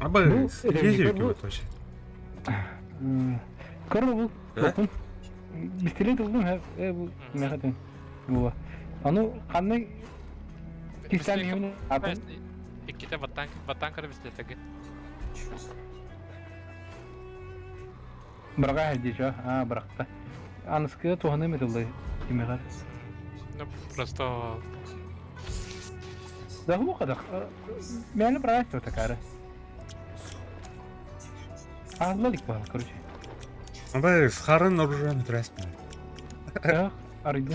Абы, Bu ездили bu вот вообще. Karı bu. Да? Okun. Bistilet oldum ha. Bu ne kadar. Bu. Аны kanne kişisel yemin atın. Ikkite bаттан кыры бистелетеги. Бырага хәлде şu. Ha bıraktı. Anıskı tohunu metolda. Kimler? Ну, просто... Да bu kadar. Yani bırak da takarı. Ağırlık var короче. Абы, с харын оружием трясти. Ya arıydı.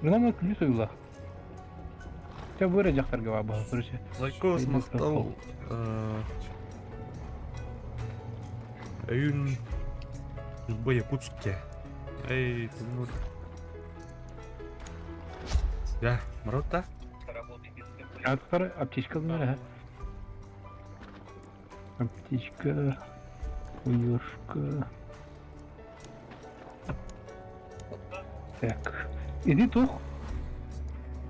Buna mı külü soyula? Ya böyle caktar gibi bu короче. Лайкос мақтау. Аюн в Якутске. Эй, ты ну. Я, Марута? Atkar aptişka mı ha? Aptişka. Uyuşka. Так. Иди тух.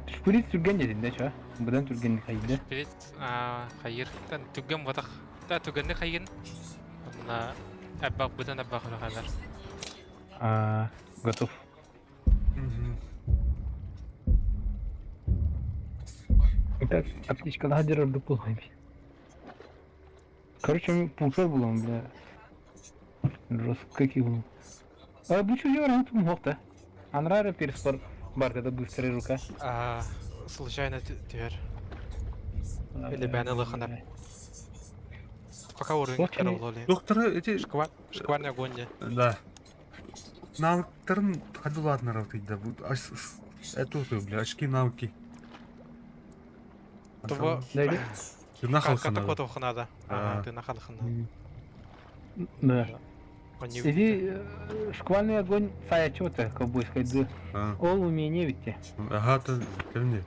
Шприц түрген единде ча. Бұдан түргенді қайды. Шприц, хайыр. Түгген батақ. Та түгенде хайын. Онна... Әббақ бұдан әббақ ұрағалар. Готов. Так, аптечка ладер орды болмайм. Короче, мен пулсар буламын, бля. Жестко какие буламын. Бұл чузе бар, антым хоқта. Анрара переспор бар, когда быстрая рука. Случайно түйер. Или бәні лықынап. Пока уровень кәрі олы. Доктора, эти... Шкварный огонь. Да. Навыктарын ходуладно равтыйда. Это ты, бля, очки навыки. Това... Дайди? Ты нахалха Ката надо. фото хынада. Ты нахалхында. Да. Иди, шквальный огонь, сая чё-то, ковбойская, да. Ол умение ведь. Ага, ты не.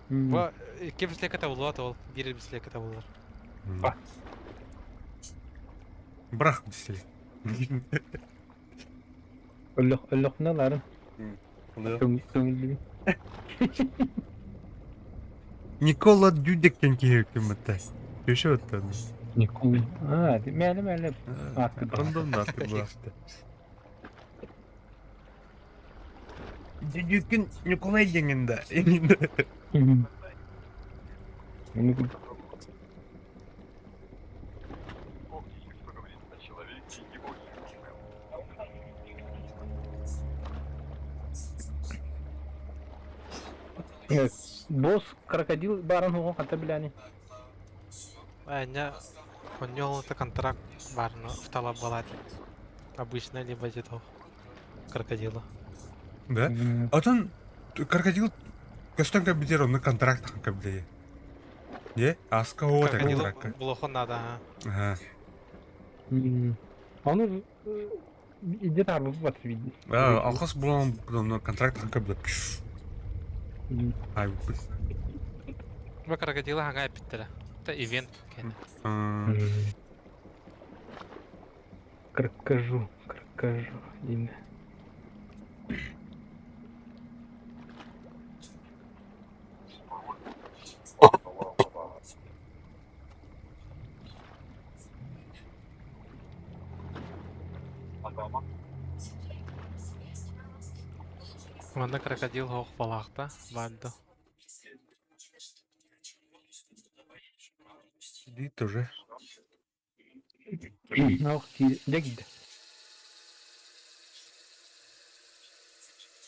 Ба, ке бісле ката болуат ол, бері бісле ката болуар. Брах десели. Өллөк наларын. Көңілді. Никола Дюдек кем это. Еще это. Никола. Мәлі. Рандомно аты была. Дюдекин Николай дегенде. Босс крокодил баран хуган ката биляни. Әне, коньолы контракт бар, но в талап балады. Обычно либо дедов крокодила. Да? А там крокодил кастом кабидер на контрактах кабидер. Не? А с кого ты Крокодилу контракт? блоху надо, Ага. Оны идет арбы бат видно. Алхас булам на контрактах кабидер. Ай, Ба крокодила ханга эпиттеле. Это ивент кен. Крокожу имя. Манда крокодил хоқ балақта, барды. Иди тоже. Ох, дегиде.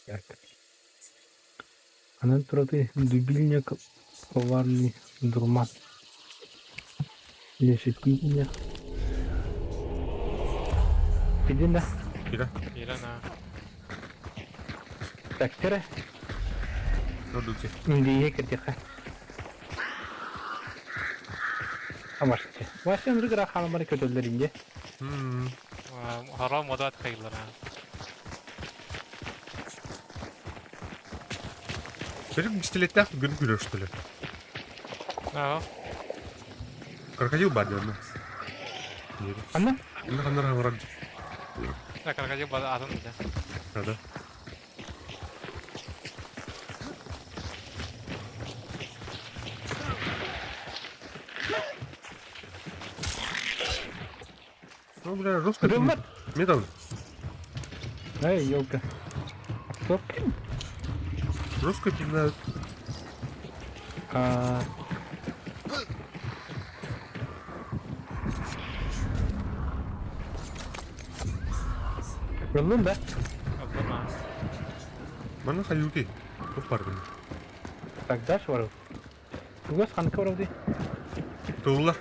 Так. Анан тураты дубильник, коварный дурман. Лешетиня. Идем, да? Кира. Ирана. Так, тире. Продукты. Индия кетеха. Амашты. Васен рыгра ханымары көтөлдөрүнде. Харам модат хайылар. Серик пистолетах гыргыры что ли? Ага. Крокодил бадерный. Анна? Или хандар враг. Да, крокодил бада атын да. Да. Ну, бля, русская. Рыбар. Метал. Эй, елка. Стоп. Русская пизда. А... Öldün de. Абдана. Mana Hayuki. Çok pardon. Тогда ж воров. Тугас ханка воров ди. Tuğla.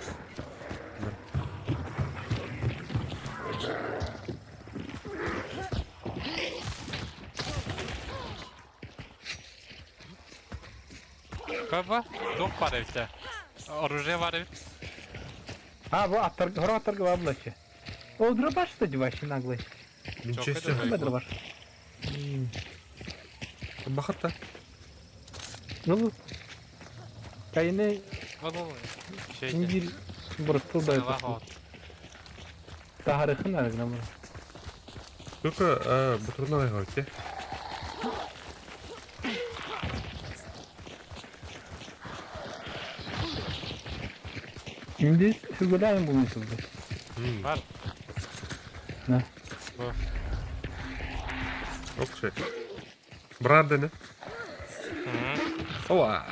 Каба? Топ бар evde. Оружие бар evde. А, вот аттар, хоро аттарга бар булачы. Ол дробаш да диваши наглый. Winchester. Çok Кандай дробаш? Бахатта. Ну, кайны Бұл şey. индир бурстул да. Сайлақ от. Тахарыхын арыгна бар. Только бутырна айгауте. Şimdi hügülayın bulmuşuldu. Бар. Ne? Bu. Окей. Брат, не? Ова.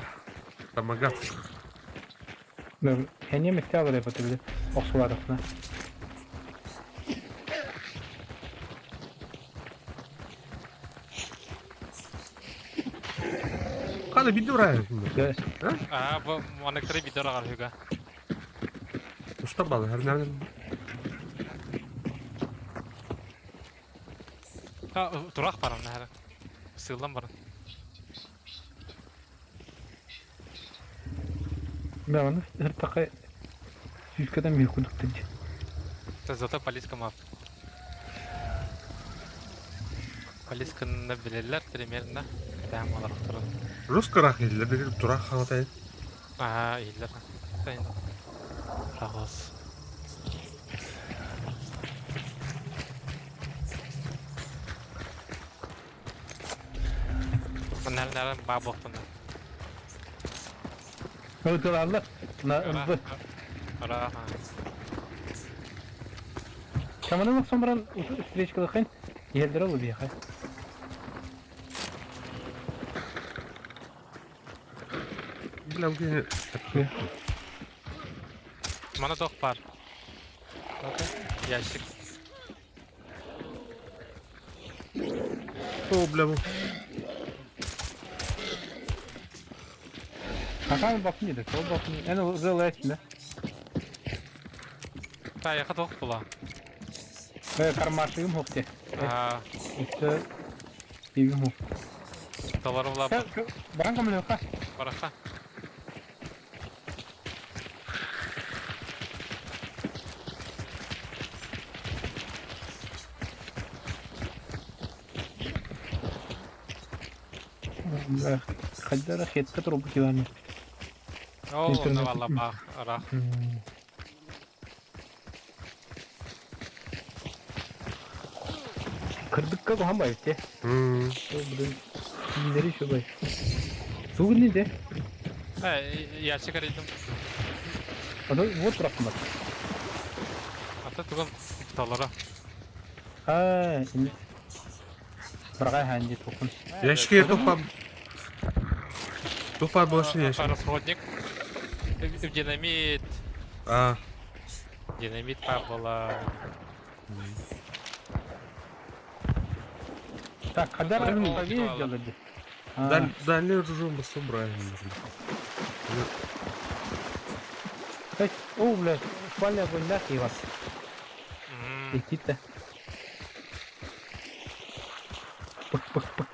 Тамагат. Dur, hene mi ihtiyar yapatırdı? Osvarak ne? Hadi bir dur ayı. Gel. А, bu monitörü bir dara garıga. Usta balı her nereden? Ha, durak barın ne her. Sığılan barın. Ben onu her takı yüzkeden bir kuduk dedi. Zata poliska map. Poliska'nın da bilirler primerinde. Kadam olarak durun. Rus karakterleri bir durak hanatayın. Aha, iyiler. Sayın. Rahos. Nereden bağ boktun? Öldülerler. Na, öldü. Ara. Kamanın bak sonra встречкада хайн. Елдер алу бия хай. Bilen ki Bana dok var. Okey. Yaşlık. o bile bu. Hakan bakın yedi. Sol bakın. En real etinde. Ta yaka dok bula. Ve karmaşığım hokti. Aa, İşte evim hok. dolarım la Ya bana kamın yok ha. baraka. Kadar hette durup gidelim. Oo, İnternet- onda valla bak. Ara. Kırdık ka bu hamba etti. Hmm. Neleri şu bay. Su ne de? Ha, yaşlık araydım. Onu bu tarafında. Hatta tukun dolara. Ha, şimdi. Bırakay hangi topun. Yaşık yer topam. Topar boşun yaşık. Расходник. Динамит. Aa. Динамит папала. Так, kadar Onu arın oldu tabii valla. geldi. Дальний ружом басу брали. Kaç, o bile, şöyle böyle ki var. İki de. Bak bak bak.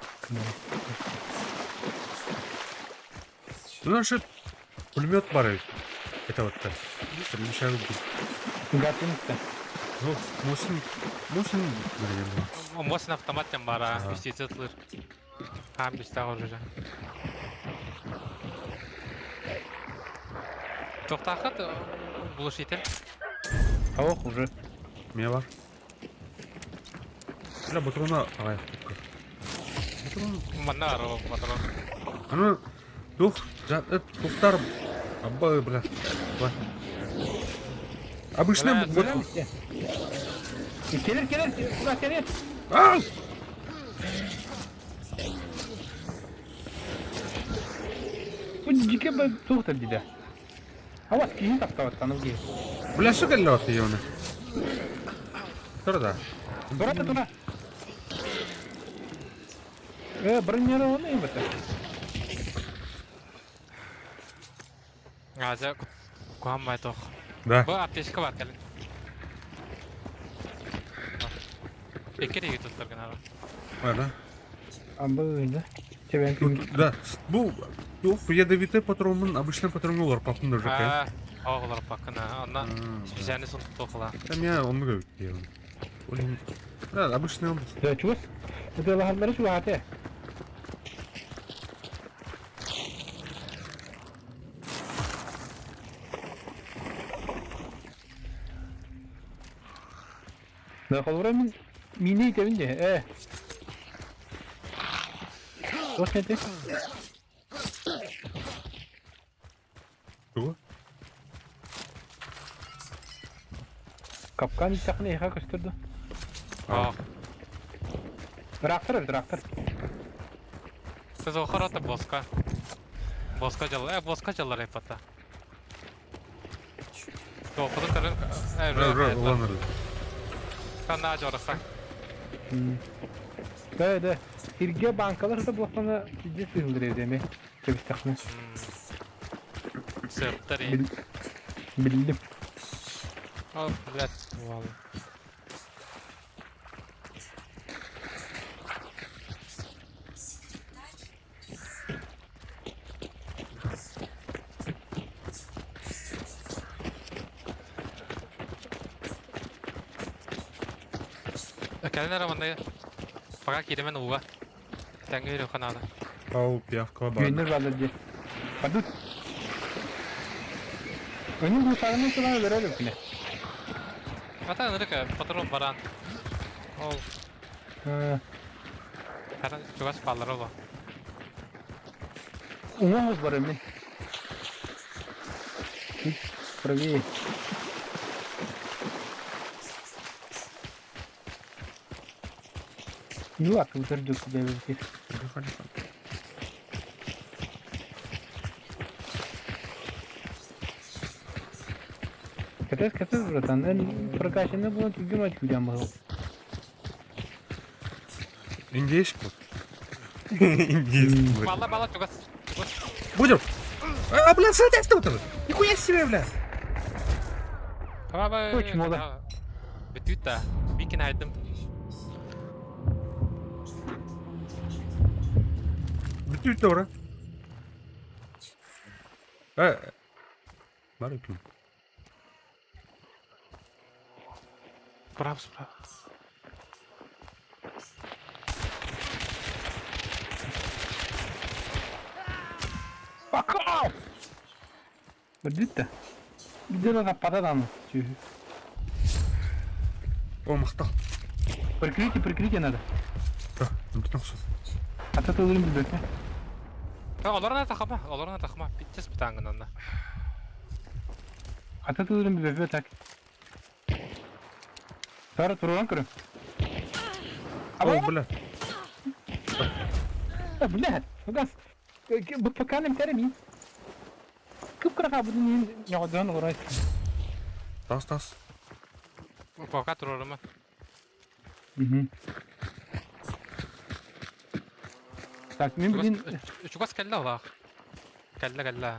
Ну, что пулемет барает. Это вот так. Мешают. Гатинка. Ну, мусин, блин. Мосин автоматтен бар, Ага. үстетілер. Һәм бистә оружие. Тоқтақыт, бұл шетел. Ох, уже. Меня бар. Бля, батрона. Ай, батрон. Мында арaba патрон. Аны дух, тухтар. Абба, бля. Бар. Обычно Бля, вот бля. Gelir. Ulan gelir. Al! Bu cike ben tuğta dide. Havas kiyin taptavattanım ki. Bilası geldi atıyor onu. Dur da. Tura. Birin yere onu iyi bakar. Aja kuhamma toh. Da. Bu apteşka var kalın. Ekeri tutturgan abi. Öyle. Ama öyle. Çeven kimin. Да. Bu ядовитый патронның обычный патронга олар папында жоқ ya. Oğlar bakına. Ondan spesialini sun tohla. Там я onu gördüm ya. Olin. Да, обычный он. Ya çuwas. Это лахалları şu hate. Da xolura min mini itevinde. Hoş geldin. Şu. Kapkan takını yıka gösterdi. Oh. Traktör. Siz o harata boska. Boska jallar hep hatta. Doğru karın. Ра, ладно. Kan daha jorasa. Да. Сирге банкалар da bosana ciddi sığındır evde mi? Çeviş takını. Sırtları. Bildim. Oh, блядь, вау. Kendine ramanda fakat gidemen uva. Sen görüyor kanalı. Пау пиявка бар. Güvenir vardır diye. Hadi. Önüm bu sarının sonra verelim yine. Hatta ne kadar patron baran. Oh, karena juga spaller apa? Umumuz var emin. Pravi. Nu akıl tercih belki. Катас братан, прокачанный было тебе мать людям был. Индейский вот. Индейский. Bala juga. Будем. А, блин, садись тут. Нихуя себе, бля. Apa? Uç mola. Betul tak? Bikin item. Bütün doğru. Aleyküm. Bravo. Fuck off! Бандита. Где надо подадам? О, мақта. Прикрытие надо. Да, bütün olsun. Ата ты улым билбек. Оларына тақма. Биттес бітаңын онда. Ата ты улым билбек так. Сара туран кыры. О, бля. Блядь, газ. Bu pakanım terim. Kıpkıra bunun yağdan uğraş. Тас. Пока турарыма. Так, мен bilin Чугас кәллә ола. Кәллә.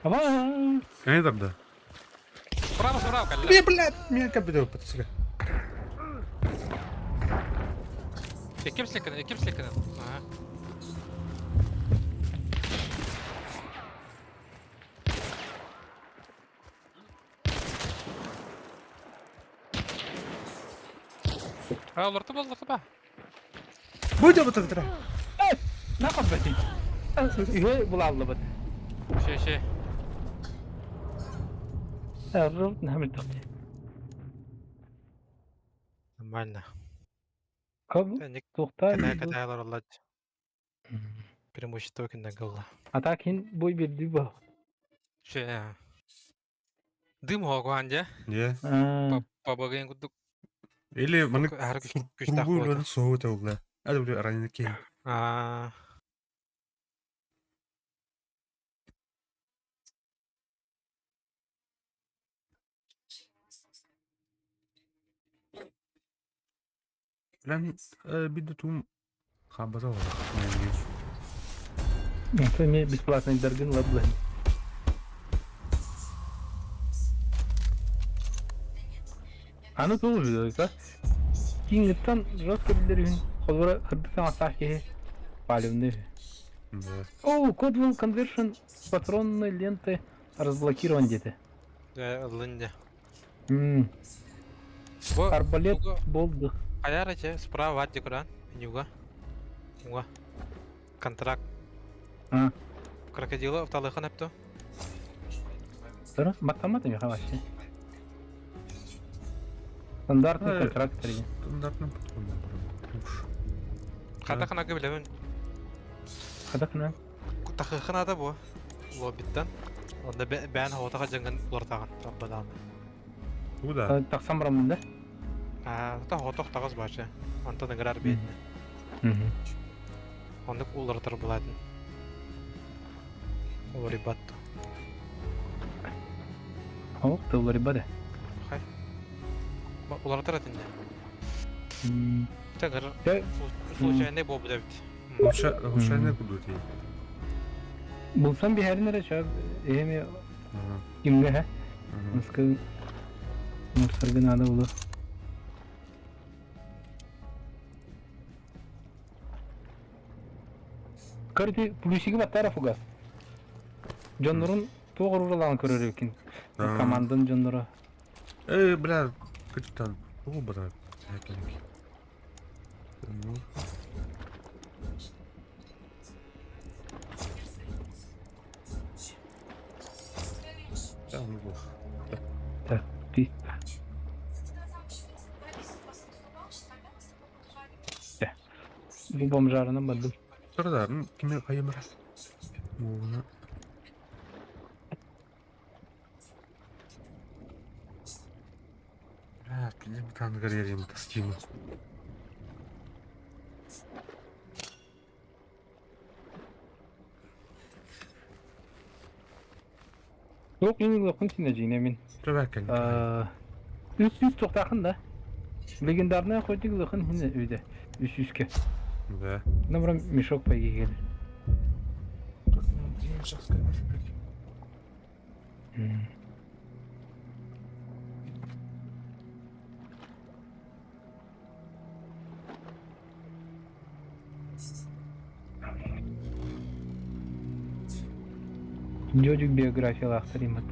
Aba. Я не да. Браво, кәллә. Блядь, меня как бы подсыга. Ekip silkini. Aha. Olurdu ba. Будем вот это. Ne yapıyorsun? Ühe bulalım bak. Şey. Error ne mi taktı? Нормально. Kabul. Ник Tohta. катайлар алат. Преимущество кинде голла. Atakin boy bir bu. Şey. Дым хоогуан же. Е. Пабаген кудук. Или маны Ар күстак тургу болду. уланы соғыт аула. Ады бір аранын кей. Білән биді туым қабыда олар. Это мне бесплатный Дарган Ладлен. Аны тоже видел, да? Кингтон жестко билдирген. Холбора кырдыктан асахи. Палевный. Да. О, кодвел конвершн патронной ленты разблокирован где-то. Лынде. Арбалет болды. Аяра че, справа ватти куран. Нюга. Уга. Контракт. Крокодилы авталыхан эпто. Тара, матамата я вообще. Стандартный контракт. Стандартный патрон. Уж. Хата ханага билебен. Хадакна. Тахыхана да бу. Лобиттан. Онда бән хаватага жанган улартаган. Раббадан. Куда? Таксам рамында. Та хаватак тагыз бачы. Анта награр бетне. Ондык улартар буладын. Олари батту. О, ты улари баде. Хай. Улартар атынды. Тагыр. Случайный бобу да бит. Ошайны куду тей. Булсам bir her nere çab. Ehme kimde ha? Nasıl Mursargın adı olur. Karıtı polisi gibi tarafı gaz. Canların doğru olan körür ekin. Komandın canları. Бля, капитан. О, брат. Так, ты. Bu bomjarına badım. Сырдарын кеме қайымыр. Оны. Білем таңғыр ерем тастимы. Yok yeni lokun sineceğine emin. Требәкен. Üst toktakın da. Legendarına koyduk lokun yine öyle. Üst. Да. Набрам мешок поехали. Çocuk biyografiyalı aktarayım bak.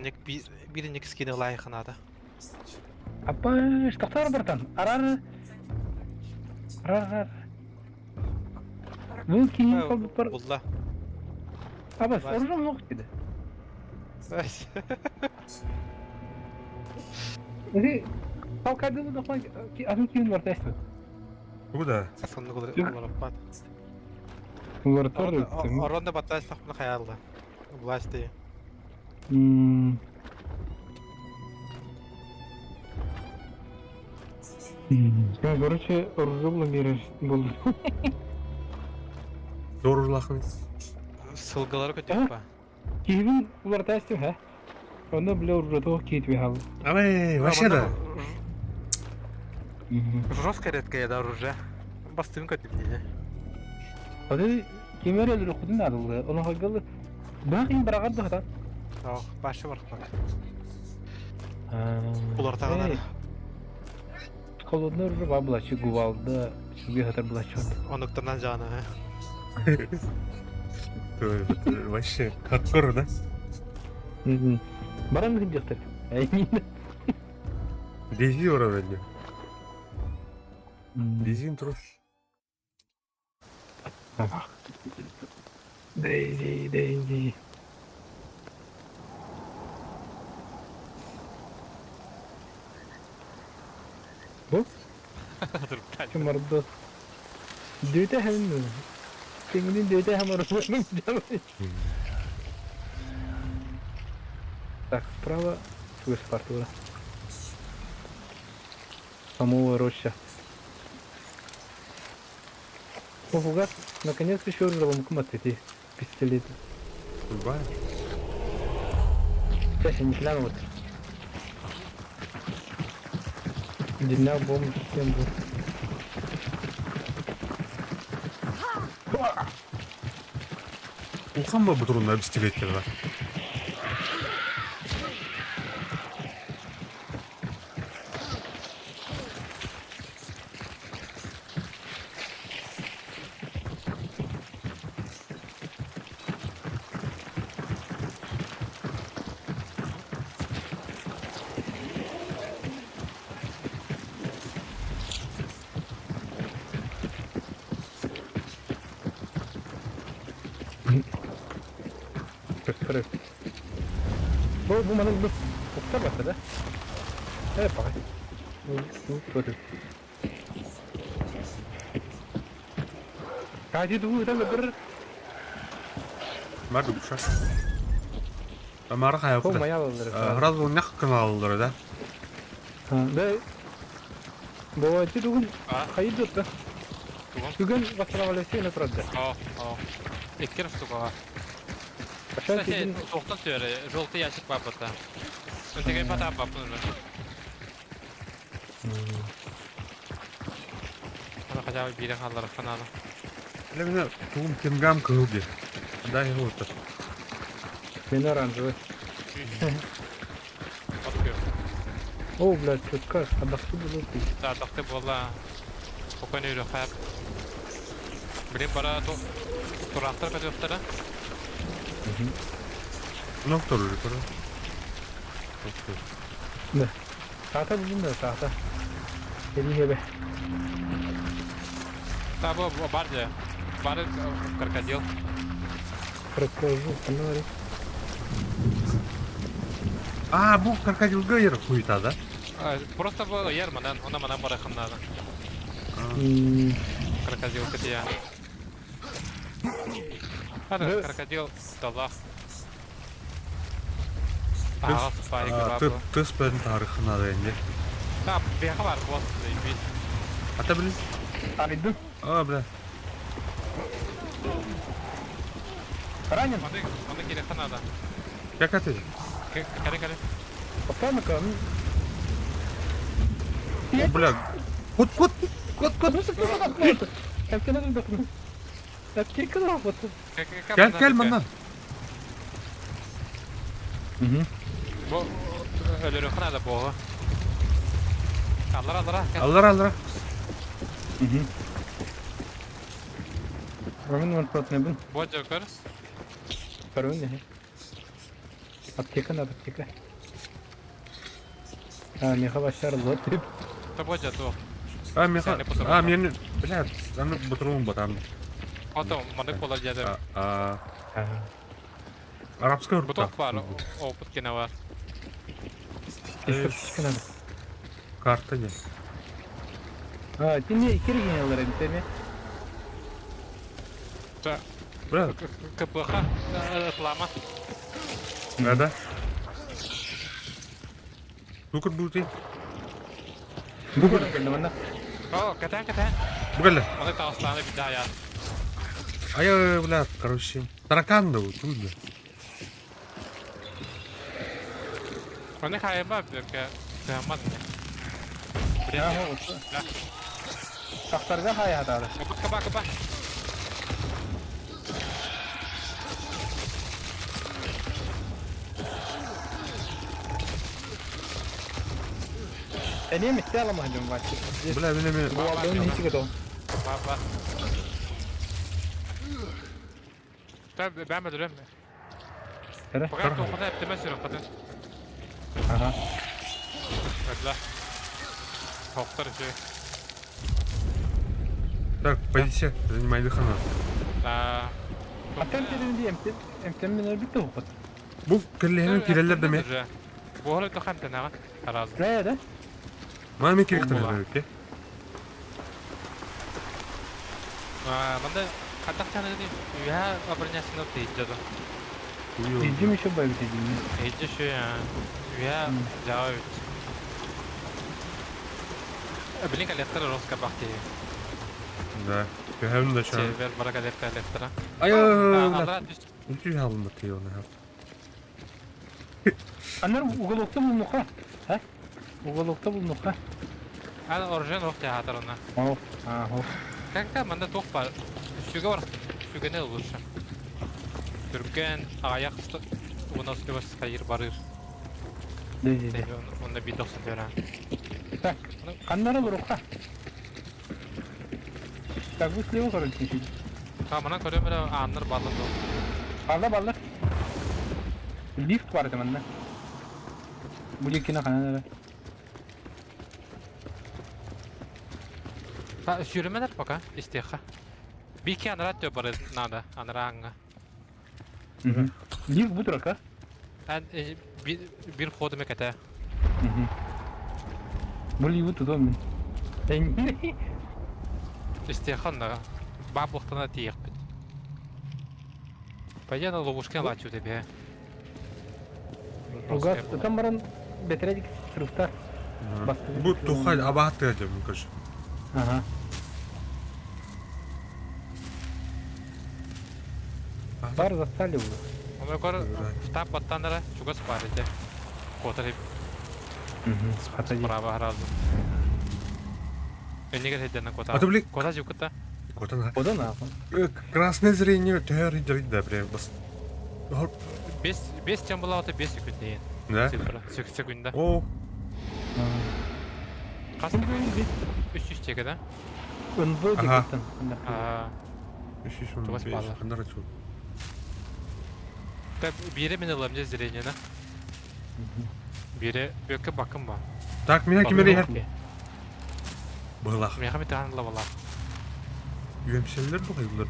Ник бири ник скине лайханада. Апа, штатар братан. Арар. Бұл кейін қалдық бар. Булла. Абас, оружам жоқ деді. እዚ қалқадылы да қой, адым кейін бар тәсті. Куда? Сонны кулараппат. Лаборатория. Оронда баттас тахмын хаялда. Власти. Короче, оружие блогеры болды. Зорлахын. Сылгалар көтеп па. Кейбін олар тәсті, ха? Онда біле оружие тоғы кетіп хал. Амай, вообще да. Жестко редкое да оружие. Бастым көтеп дейде. Оды кемер өлір құдын адылды. Оны қағылы бірақ ең бірағар дұғыдан. Başı var bak. Улартаган. Холодный оружие бар бұлачы гувалды. Шуге хатар бұлачы. Оныктардан жаны. Вообще, хардкор, да? Баран кім жақтар? Әймейді. Дейзи оранады. Дейзин тұрыш. Дейзи. Bu? Kim var burada? Düğüte hemen mi? Теңдин дөйдө hem оросының жабы. Так, справа Суэц Спартура. Самого роща. О, фугас, наконец еще разломку эти пистолеты. Кульбай. Сейчас я не гляну вот. Длина бомб, всем был. Улхан ба бутурунда пистолеттер бар. Kırk. Bu bana bu okta bastı da. Evet bak. Bu böyle. Kaçı du da bir Бар душа. Амара хаяк. bu maya alır. Раз он нях каналдыр да. Ha da bu acı du А, hayır da. туган. Bugün basılabileceği ne тұрады? О. Икки раз туга. Aşağı Кстати, kedin тоқтан төре, желтый ящик бар бұта. Өтеген пата бар бұны. Ана қажабы бирен қалдары қаналы. Для меня тум кенгам кылды. Да его вот. beni оранжевый. От көр. О, блядь, чутка, адақсы болу. Садақты бола. Қоқан үйрі қап. Білем бара тұрақтар көтөқтара. Ну кто же, кто? Ne? Tahta buldum da tahta. Dediğin gibi. Та bu бар же. Бар крокодил. Крокодил, фонарик. А, bu крокодилга ер хуйта, да? Просто бұл ер манан, она манан бара қанады. Крокодил кітия. Ады крокодил далақ. Ағас байығы бар бұл. Ты спен тарихына да енді. Та, бияқы бар бұл. Ата білін? Аридым. А, бля. Ранен. Оны керек қанады. Как это? Кәрі. Попал камень. О, бля. Кот. Әпкені дұқтым. Әпкені работы. Кәл, маннан. Бұл өлірі қанады бұғы. Аллара. Аллара. Ромин вон прот не был. Бұл жөкір. Второй не. Аптека надо, аптека. А, меха башар лот. Та бұл жөту. А, меха. А, мен, бля, аны бутыруым батам. Ото, мұндық болар жеді. Арабская урта. Бұтық бар, опыт кені бар. Кешкішкі надо. Карта не. А, ти не икері генелер әдетеме? Та, Бля, КПХ, ықлама. да. Тукыр бути. Бүгін келді мында. О, кәтән. Бля. Оны тағыстаны біді аяр. А бля, короче. Таракан да вот, тут, бля. Оны қайы бар, бөкі тағамадың. Ага, осы. Сақтарға қай атады. Кыба. Әне еместе аламайдым бар. Бля, мен. Bu aldığın nesi kadar? Бар. Та, бәмі дүрем. Hele. Бұған тоқыны әптеме сүрін қатын. Aha. Өтлі. Тоқтар үші. Так, позиция, занимай дыхана. Atem dediğinde emtemler bitti bu kadar. Bu kellehemen kirellerde mi? Bu halı da kanten ağa. Arazı. Ne de? Bana mı kirikten öyle ki? Manda Kadak tane değil. Ya abırnyasını teyitledim. Ciddi mi şu böyle biteceğim? Teyitli şu ya. Ya cevap et. Bilin kalektara roska bakti. Да. Behövüm de şu an. Server bara kalektara. Ay Andra düz. Ucu halında tüy onu ya. Anlar uğulukta bulunuk ha. He? Uğulukta bulunuk ha. Ana orijinal roh ya hatar ona. Oh. Ha oh. Kanka manda tok var. Şuga var. Şuga ne olur şu? Türken ayak üstü. Buna üstü baş kayır barır. Dedi. Onda bir doksan vera. Так, anlar bulunuk ha. Так, bu слева короче чуть-чуть. Ha bana koruyor böyle anlar bağlandı. Ballar. Lift var temelde. Bu linkine kanal. Ha yürümeler bak ha istiha. Bir iki anrat diyor barır nada anranga. Lift bu tarafa. Ben bir kodum ekete. Bu lift tutuyorum ben. İstiha da babuktan da tiyik bit. Пойдем на ловушке лачу тебе. Угас, там баран бетередик срыфта. Bu тухай abartacağım kaç. Ага. Бар застали уже. Ona göre tap battanlara çuga sıparıcı. Kotarıp Схватали. brava herhalde. Önüne hedden kota. А ты, блин, Kota jukta. Котана. Куда нахуй? Красное зрение теория да прям бас. 5 can bula 5 sekund değil. Да? Sıfır. Sekunda. О, Kasım 300 çekede. Önbö Ага. dikten. Aa, еще он Чего спала? Андарачу. da biri beni alamca zireyene. Biri büyük bakım var. Так, меня кемери her. Былах. Meğer bir tane lavalar. UMC'ler bu hayırlar.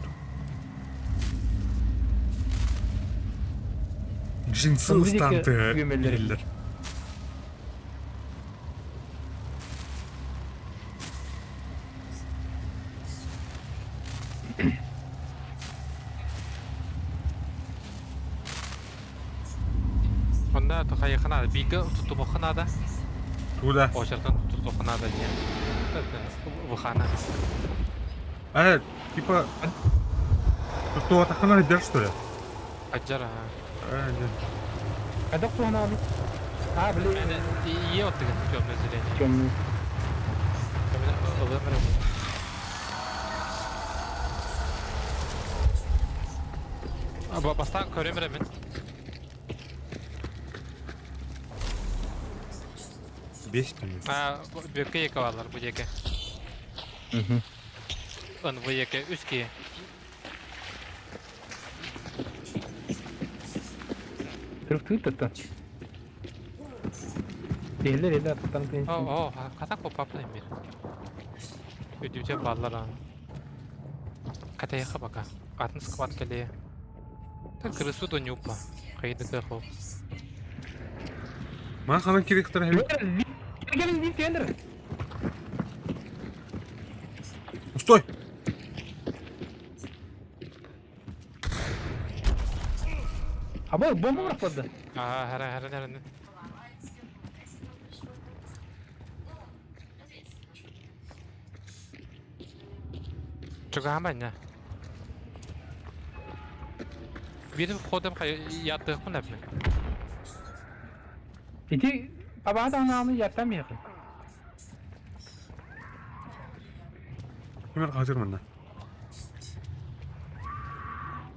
Jinsi Önceki ıstantı UMC'leri. değiller. Onda tukayı kanada. Bilgi tutup o kanada. Туда. O şarkın tutup o kanada diye. Bu kana. Типа... Тут кто атакана идешь, что ли? Accara ha. Нет. Kada kuhna abi. Ha bile. Yani iyi ottu göm zireyene. Gömlü. Olur mu? Aba bastan körümre min. Бесит меня. Ha büyük yeke varlar bu yeke. Ön bu yeke üst ki. Sırf tüyt. Eller attan pensin. Oh katak popaplayın bir. Ödüce ballar ha. Kataya baka. Atın squat keleye. Tak kırısı da nyupa. Kaydı kırho. Ман ханан керектер hem. Gelin lift ender. Стой! Ama bomba bırakmadı. Aa her. Çok aman ya. Benim kodum yattı mı ne mi? İki abada namı yattan mı yakın? Kemer hazır mı?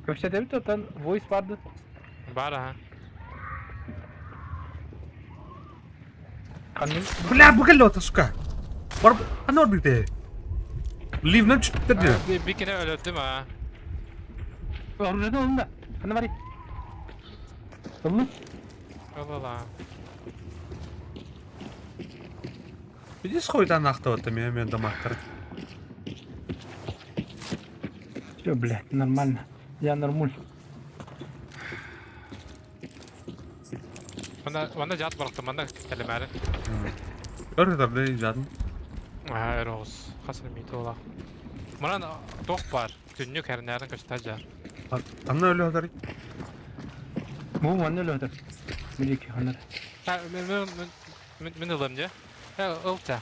Köşede bir tutan voice vardı. Var ha. Kanın. Бля, бугало, сука. Бар, анор бите. Ливнен çıktı diyor. Bir kere öldüm ha. Orada onun da. Kanı var ya. Tamam. Allah. Иди с хуйдан ахтавата мен дамақтар. Все, блядь, нормально. Я нормуль. Bana cat bıraktım bana kelimeleri. Örüdür de icadın. Ha Eros. Kasır mıydı ola. Bana dok var. Tünlük her nereden göstereceğim. Anna öyle kadar. Bu bana öyle öder. Müzik hanır. Ha, ben ılımcı. Ya, ılca.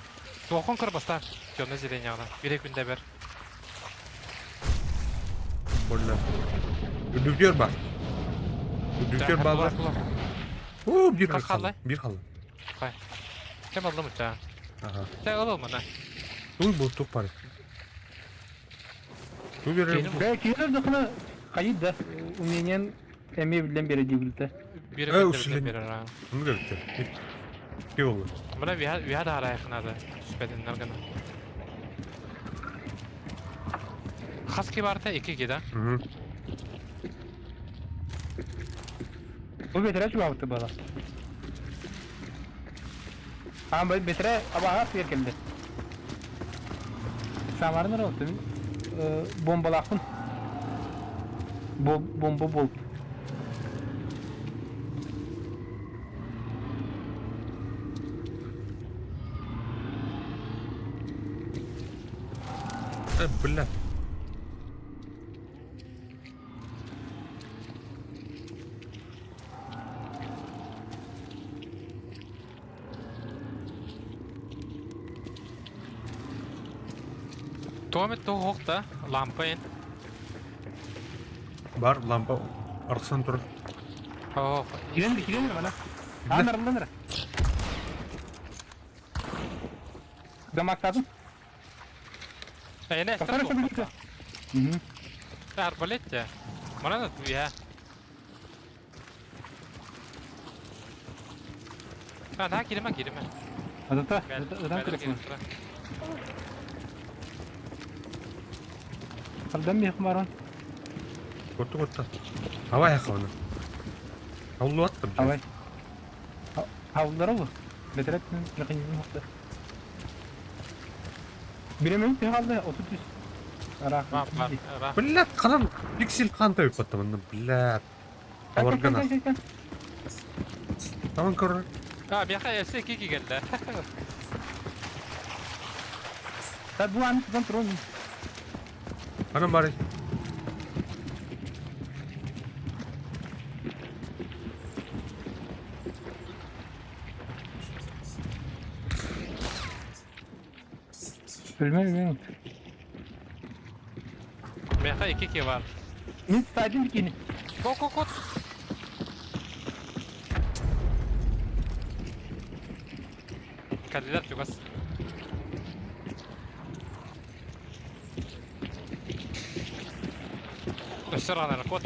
Dokun kırbastar. Yoluna zilin yana. Bir günde bir. Bolla. Üdüktör var. Üdüktör bağlar. Oo bir Kaç kaldı. kaldı? Bir kaldı. Hay. Sen aldım uça. Aha. Sen alım bana. Uy bu top var. Bu bir Benim- Ve kiler dokuna kayıt da. Umyenyen emeği bilen beri dibildi. Bir Ha, günde usulün. bir ara. bunu da bitti. Bir oldu. Bana bir hada ara yakınadı. Süspedin nargana. Haski vardı 2 gida. Hı. Bu betire çoğalttı bana. Ama betire abağa yer geldi. Samarın ne oldu? Bombalakın. Bomba bol. Billa. Tomet to hokta lampa en. Var lampa arkasından durur. Oh. Girendir bana. Anlarım. Damakladın. Ne Bakarım istedim? tabii ki. Hı hı. Arbalet ya. Bana da ya. Ha daha girme. Adata. Gel. Adam kırık mı? Gel. Kaldan bir yakın var on. Kotta. Hava ayakkabını. Havlu attım. Havay. Havlulara bu. Betiret mi? Yakın yüzüm yoktu. Bilemem bir halde 30 yüz. Ara. Var. Billat kalan piksel kanta yok batamından. Billat. Avargana. Tamam korur. Ha bir yakın else 2 geldi. Sen bu an tutan turun. Anam bari. Bilmem. Bir yakın 2 var. Biz saydın dikini. Go. Kandidat çok az. Restoranlara kod.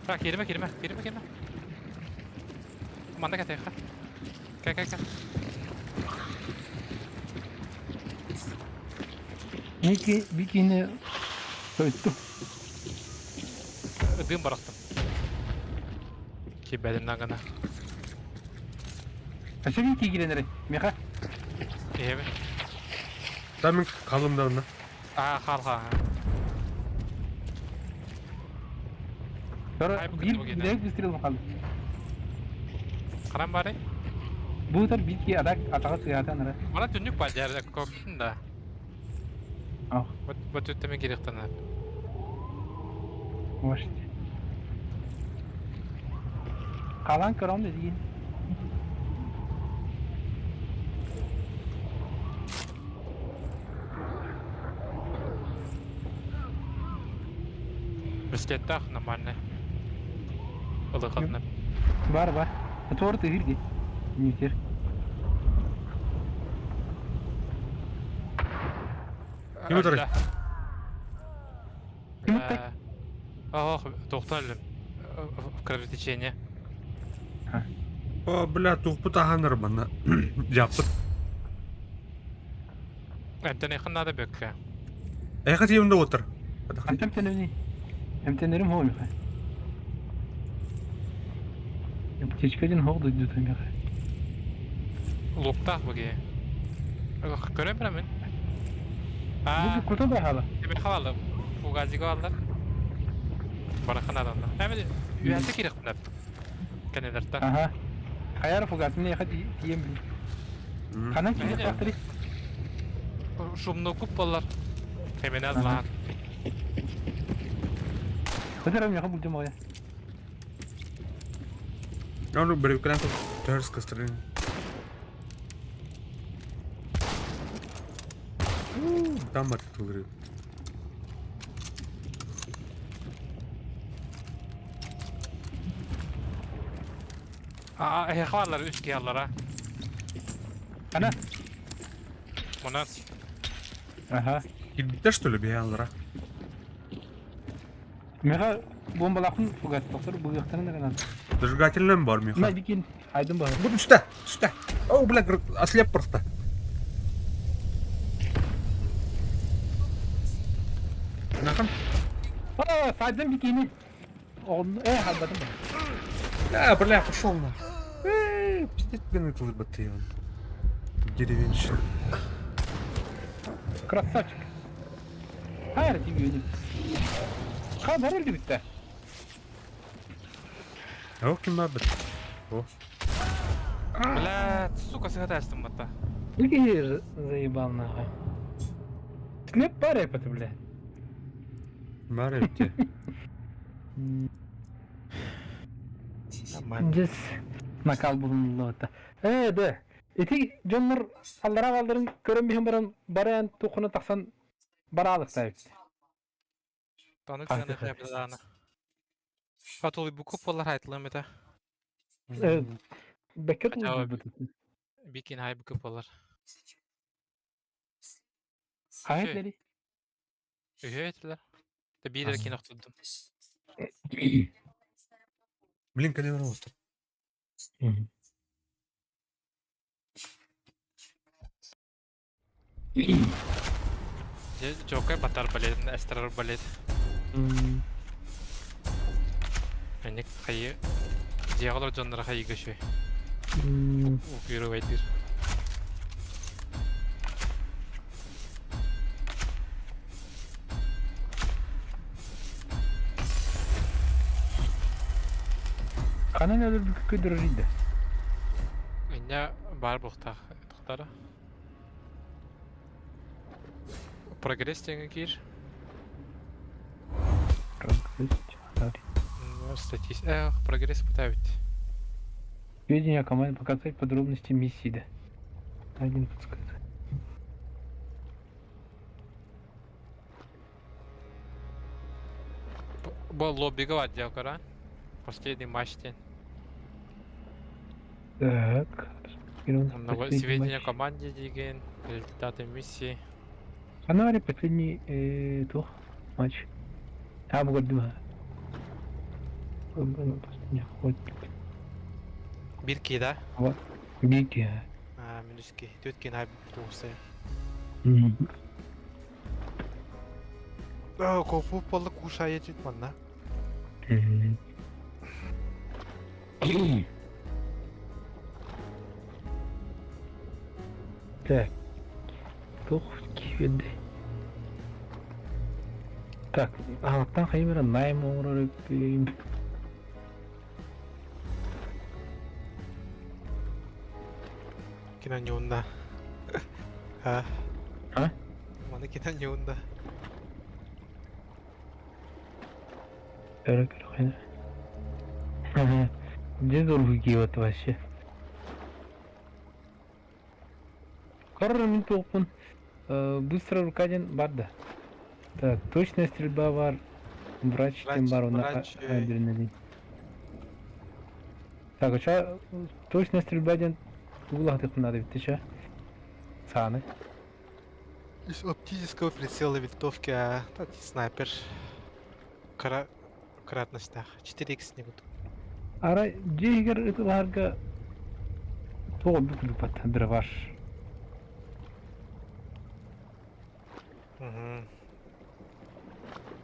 Bırak girme. Manda kataya Gel. Niki bikini soyuttu. Ödüğüm bıraktım. Ki belimden gana. Aşağı iki girenleri. Meka. İyi mi? Demin kalımda onda. Kalka. Sonra Ay, bu bir kötü bu gene. direkt üstüne bakalım. Karan bari. Bu tar bir ki adak atağa sıyatan ara. Bana dönük var yerde kokun da. Ah, Bu tütteme gerekten ha. hoş. Kalan kıram dediğin. Bisikette akına manne. Ilık alınıp. Var. Doğru değil ki. Nüter. Kim oturuyor? Kim oturuyor? Oh, doktorlum. Кровотечение. O billat tuhbu tahanır bana. Yapıp. Enten yakın da bök ya. Ayak yerimde otur. Antam tenevni. Hem tenerim hol. Yap keçkadın hol da düten ya. Lukta bu ki. Göremiyorum ben. Bu kutu da hala. Bir havalı. Fugazi aldılar. Bırakın adamlar. Hem de üyelse kirek bunlar. Kendilerden. Aha. Hayar fugasını yakad diyem. Kanan kimi Aynen. faktörü? Şumlu kupollar. Hemen Aha. Allah'ın. Hıdıram yakın bulacağım oraya. Onu berikutnya tuh harus keserin. Tamat itu gitu. Heyhalarlar üst giyalara. Kanan. Buna Aha. Kita что ли биялара? Meha bombalakın fugat doktor bu yaktanın da kanan. Зажигательным бар меха. Ben dikin aydın bağır. Вот сюда, сюда. О, бля, ослеп просто. Нахам? Aa saydım dikini. Onu halbadım ben. Да, бля, пошел на. Пиздец, блин, это ты он. Деревенщина. Красавчик. Hayır gibi yedim. Kan herhalde bitti. А вот кем надо? О. Блядь, сука, sıhhat açtım hatta. Какие заебал нахуй. Снэп паря это, бля. Марите. Aman. Cız. Nakal bulundu hatta. De. Eti jonlar allara kaldırın körün bir baran barayan tokunu taksan baralık sayıp. Tanık Kanka. sana yapılarına. Fatolu bu kupollar hayatlı mı da? Evet. Beklet Acaba oldu bu. Bikin hay bu kupollar. Hayatları. Üyeydiler. De bir erkeğin okturdum. Блин, коли рост. Joker batar balet, estrar balet. Hani kayı Diğerler canlara kayı geçiyor. Okuyor veydir. Kanan ölür bir kıdırırıydı. Inja бар бұқтары. Прогресс теңі кер. Прогресс пытают. Сведения о команде показать подробности миссии, да. Один подсказать. Бұл лоббиге var diyor kara. Последний матч день. Так. Сведения о команде деген, результаты миссии. Фонарик последний тух матч. مقدمها. Последний ход. Bir da. Бики. Минуски. Төткен ай туғысы. Кофу полы кушая жетман на. Так. Тух киведе. Так, аттан хайбера найм оңрорып Кинан юнда. Ha? Ha? Mana kinan yunda. Öyle hayır. Где другие вот вообще? Короче, мен тоқпын. Быстро рукаден бар да. Так, точная стрельба бар. Врач тем бар, он адреналин. Так, а что точная стрельба ден углах надо ведь, ты чё? Саны. Из оптического прицела винтовки, снайпер. Кратностях. 4х не буду. Ара, дегер это ларга. То буквально под древаш.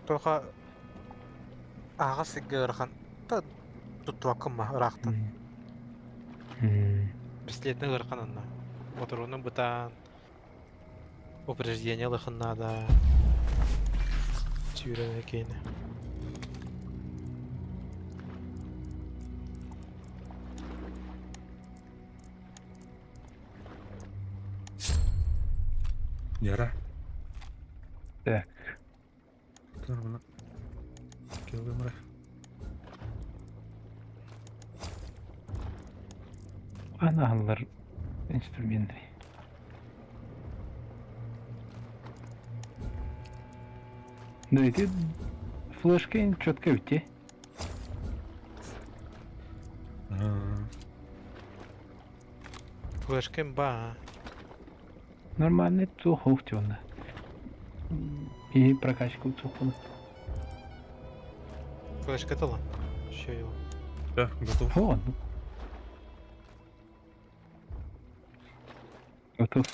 Тоха ағасы гөрхан тұттуақыма ұрақтан. Бісілетіні ғырқан анна. Моторының бұтан упреждение лықынада түйрен екені. Яра. Так. Dur bunu. Geldim buraya. Аналар инструменты. Да эти флешки четко уйти. Флешкем ба. Нормальный цухов тёмно. И прокачку цухов. Флешка тала. Що його? Да, готов. О, ну. Готов.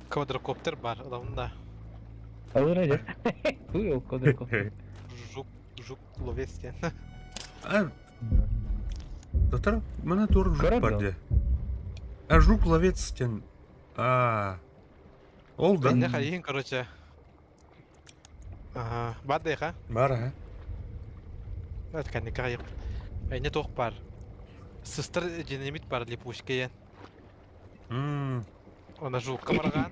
Квадрокоптер бар, адамда. Алыр әже. Туй квадрокоптер. Жук ловец ден. А, Доктор, мене тур жук Көріп бар ал. де. А жук ловец тен. Ол да. Не хайын, короче. Ага, бар дейха. Бар, а? Өткәнне кайык. Әйне тоқ бар. Сыстыр динамит бар липушкеен. Она жукка барган.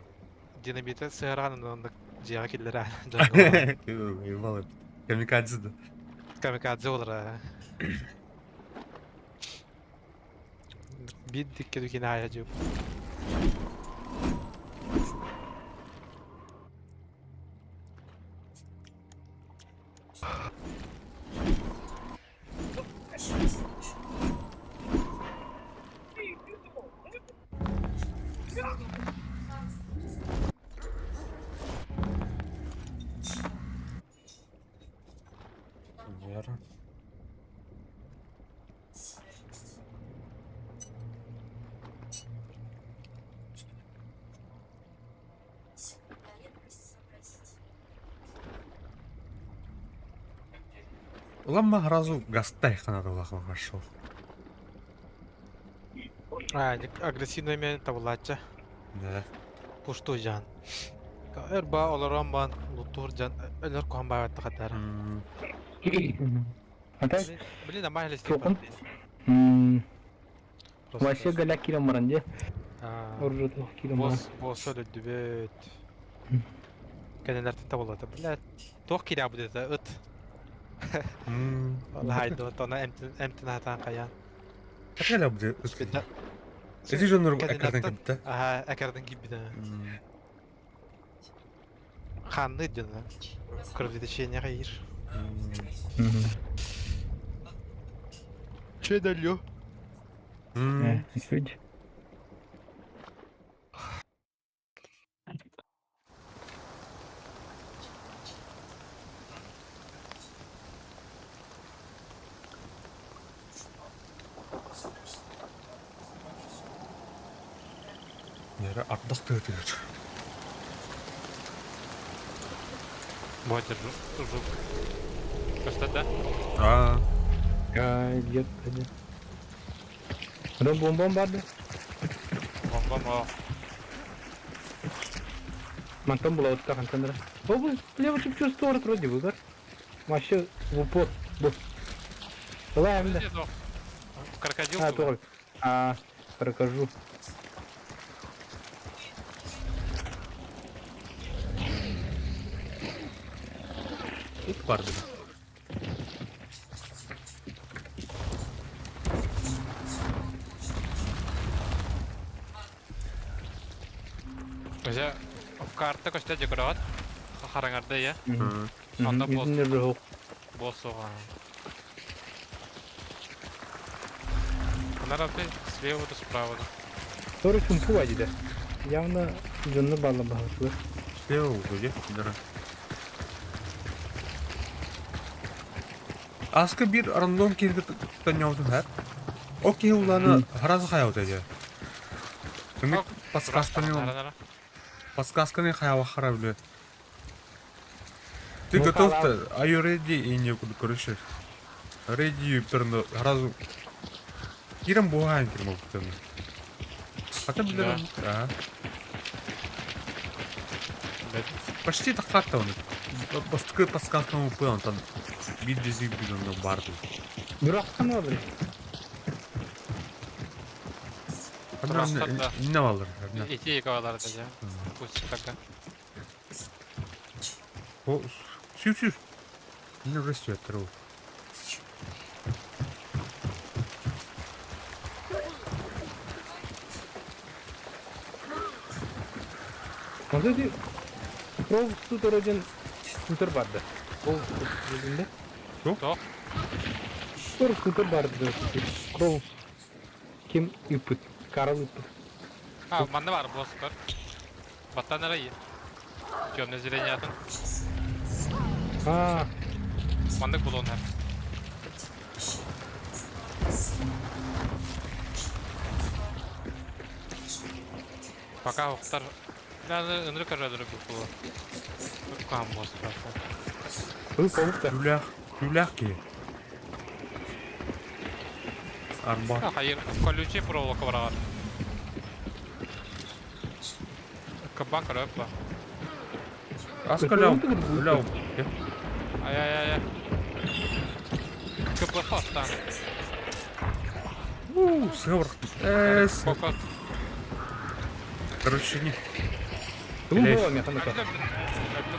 Динамиты сыгырган онда жыга киллер. Ебалы. Камикадзе да. Камикадзе олар. Бит дикке дукин ая жук. Яра. Ламма разу гастай ханада лахма пошел. Агрессивный мен табылача. Да. Пушту жан. Эрба олорон бан лутур жан. Элер кон баат катар. А так, Блин, а майлис Тоқым. Вообще галя киломаран же. Оржу тоқ киломаран. Бос өлі дүбет. Кәнелерді табылады. Блядь, тоқ киля бұд еді, ұт. Лайды, ұт, она әмтін атан қаян. Какая буде? Эти же норм экардан кепті. Ага, әкердің кибіді. Ханны дені. Кровотечение қайыр. Че дәлю? Сюди. Яра ардақ төгетігер. Мотер жук. Көстәді? Нет, нет. Бомбом барды. Бомба. Мантон была вот так, Антондра. Бобу, лево чуть-чуть сторону вроде бы, да? Вообще в упор. Лаем, да? Крокодил. Только. Прокажу. Тут барды. Көзе карта көстә декорат. Хараңарда я. Анда бос соған. Нарабты слева да справа. Тоже чумпу вади, да? Явно жонны балла бағышлы. Слева уже, дара. Аска bir random келді таняудым әр. Окей, уланы харазы қаяуды әде. Түмік подсказканы қаяуы қара біле. Ты готов-то? Are you ready? И не көріші. Ready үптерінді харазы. Керім бұғайын керім өптерінді. Қата білерім? Почти так как-то он. Такой подсказка ему был, он там виджи на барды. Дурак қана, блин. Turaslarda. Ne alır? İki yıkavalar da ya. Bu sıkaka. O sür. Ne restore o. Onda di Pro tutorajın scooter vardı. O yüzünde. Toch? Pro scooter vardı. Pro kim iput? Karal iput. Ha, manda var bu sıkar. Battan nereye? Gömle zileni yakın. Ha, Mandık bul onu hep. Пока Ухтар. Надо ынрык арадыры bu. Kan bu sıkar. bu kovuk da. Külah ki. Arba. Ha, hayır, колючий проволока var. Кабан рыба. Askalau. Külah. Ай. КПХ там. Сывыр. Сколько? Короче, не. Bu Bileş. bu mekanika. Öldüm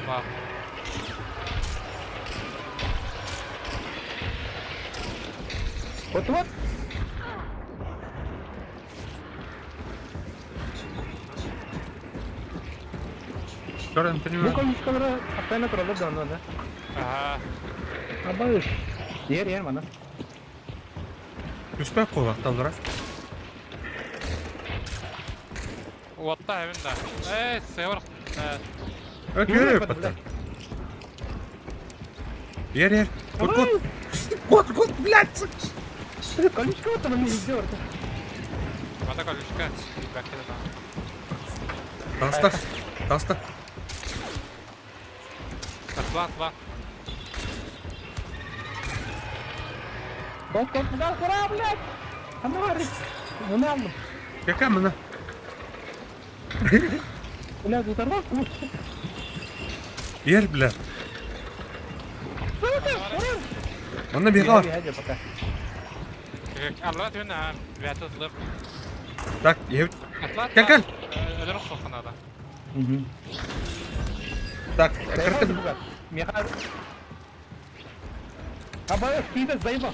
bak. Otomat. Sonra ne Bu bileyim. konuşmalara apayına kuralır da ondan da. Aha. Ama yer bana. Üspek koymak daldıra. Otta evinde. Sever. Öyle yok batta. Yer. Кот, блядь. Konuşma otomatı izliyor orada. Manda колючка. Belki de daha. Таста. Atla. Kop kura блядь. Ama var. Bunu aldım. Какая мына? Ulan tutar mı? Yer bile. Onda bir var. Hadi bakalım. Allah diyor ne? Veyahut atılır. Так, yer. Atla. Gel. Ölürüm sokağında. Так, Зайба кыркын. друга. Меха. Абай, ты зайба.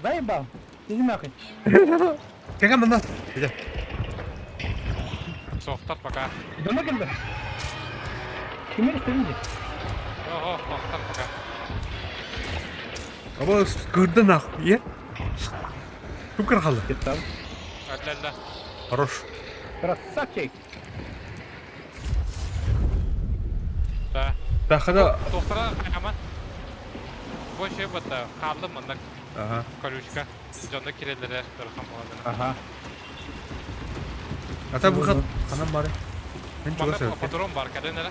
Зайба. Иди нахуй. Какая мына? Иди. Soğuktar baka. Дома geldi. Kimin istediğince? Soğuktar baka. Ama kırdı nah. Yer. Çok kırkalı. Git tam. Öyle. Хорош. Красавчик. Da. Так, когда... Doktora hemen. Bu şey batta. Kaldım bunda. Ага. Колючка. Canda kirelere kırkam oladığını. Ага. Ata выход. Анам бары. Мен чуга Banda sebep. patron var. Kadın nere?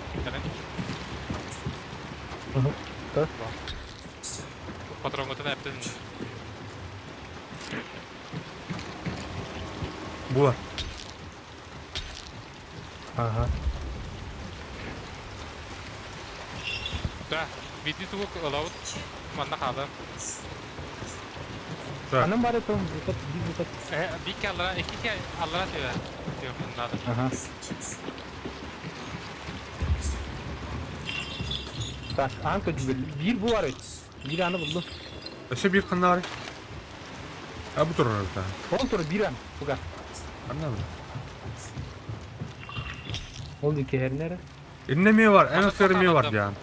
Да. Patron kutu ne yaptın? Bu var. Ага. Da. Video tuğuk olavut. Manda kaldı. Так. Anam bari tam bukat. Bir kere Allah'a, iki kere Allah'a diyor bunlar. Ага. Так, Anka gibi. Bir bu var. Bir anı buldum. Öse bir kanı var. Ha bu turun orada. Ondan sonra bir an. Bu kadar. Anladın. Oldu ki her nere? Dinlemeye var. En Bana az vermeye var anladım. yani.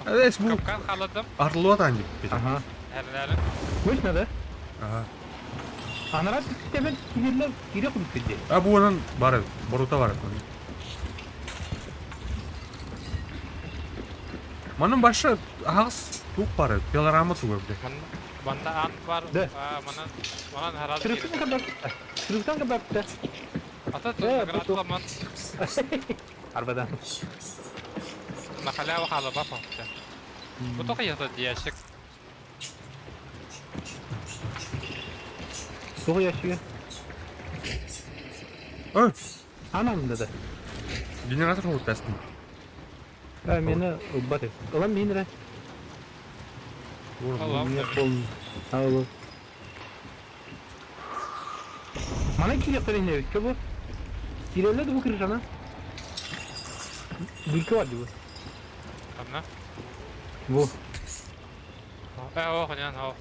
Evet bu Kapkan kaladım. arlığa da gibi. Ага. Herlerin. Bu ne de? Aha. Anarat sistemi sinirler geri kurutuldu. Ha bu onun var. Boruta var. Manın başı ağız tuğuk var. Pilarama tuğuk bir de. Banda an var. De. Bana herhalde Sırıktan kadar. Sırıktan kadar. Ata De, bu atlaman. Arabadan. Nakala wakala ba pa? Bu to kaya diye şık. Soğuk yaşıyor. Öy. Anam dedi. Generator hold testin. Ben beni batır. Ulan bin lira. Allah'ım. Niye kol? Sağ ol. Mana kireyaptır yine. Çabuk. Girevledi bu kırış ana. Bilki vardı bu. Anna. Bu. O hanyar o.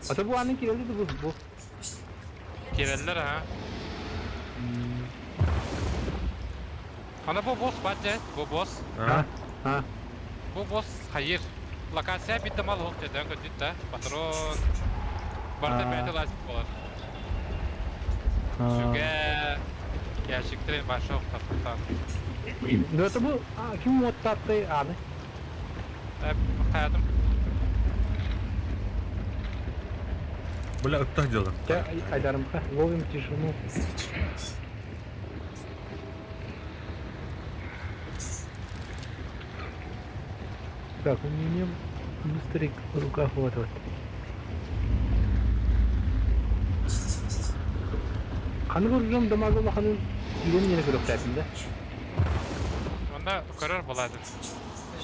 Ata bu anın kirevledi bu. Gireller ha. Ana bu boss budget, bu boss. Ha? Ha. Bu boss hayır. Lokasiya bitti mal oldu dedi. Önce gitti. Patron. Barda Aa. bende lazım olur. Ha. Çünkü gerçekten başa okuttan. Dörtte bu. Kim modda attı abi? Hep hayatım. Бля, так делаем. Ya Aydarım. Ловим тишину. Так, у меня быстрый рукоход. Kanı vuracağım damağımda kanın ileri yere kırıp dertinde. Onda karar buladı.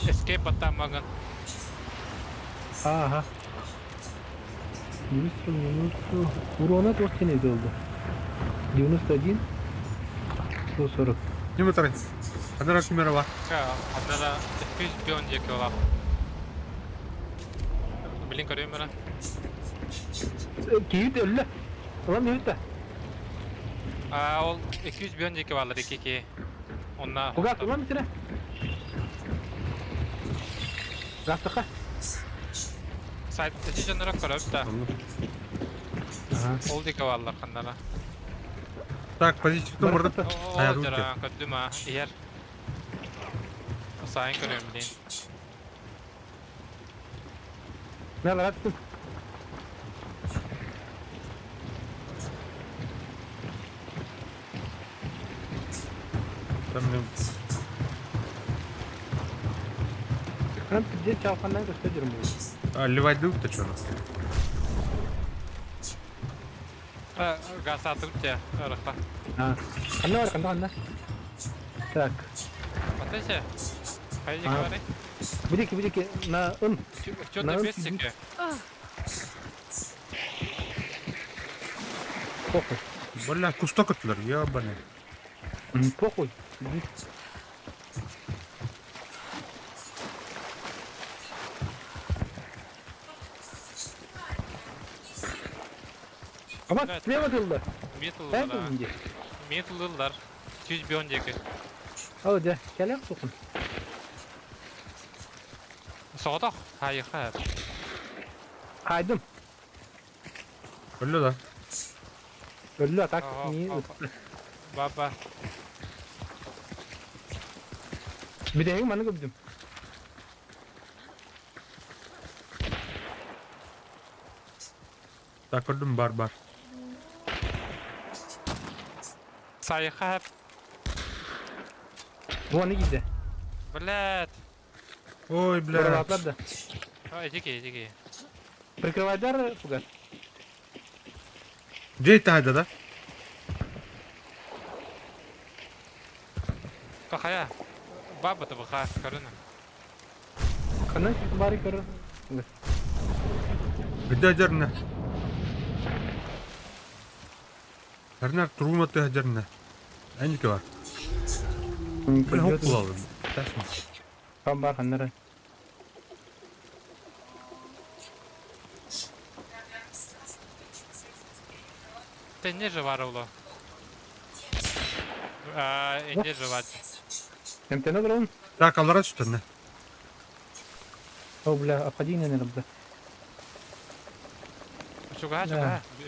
Escape atamagan. Aha. Минус. Урона тоже не долго. 91. 140. Не моторы. Одна раз камера var. Ya, onlara 200 bir önceki olan. Bilin görüyorum ben. Keyif de öyle. Ulan ne öyle? O 200 bir önceki varlar 2-2. Onlar. Kugat ulan içine. Rastıka. Sait seçici canlara koyup da. Anladım. Aha. Oldu ki varlar kanlara. Так, позитивно burada. O Hayal jara ülke. kötü mü? Yer. Sayın görüyorum bilin. Ne lan attın? Там Ben bir çarpandan gösteriyorum bunu. ливать дают-то что нас? Gaz atıp ya. Örükla. Ha. Anne var kanda. Tak. Ateşe. Hayır Ha. var. Bir iki na un. Что ты без сики? Похуй. Бля, кусток attılar ебаный. Похуй. Ama Evet. slave atıldı. Ben Metal'lar. de ince. Metal'lar. 200 bir önceki. Hadi gel yap sokun. Soğudak. Hayır hayır. Kaydım. Öyle lan. Öldü atak. Aa, Niye aa, öttü? Baba. Bir de bana gördüm. Так, öldüm barbar. Sayı hep. Bu anı gitti. Блядь. Ой, Burada бля. atladı. Иди. Прикрывайдар Фугас. Где это айда, да? Какая? Баба-то выха, Карина. Kanın bari karı. Фугас. Где одерна? Herner turulma tı hacerna. Aynı var. Böyle hop bulalım. Tasma. Tam var kanlara. Ты не жива, Руло. Не жевать. Hem tane var onun. Так, алара sütüne. О, бля, обходи не надо. Шуга.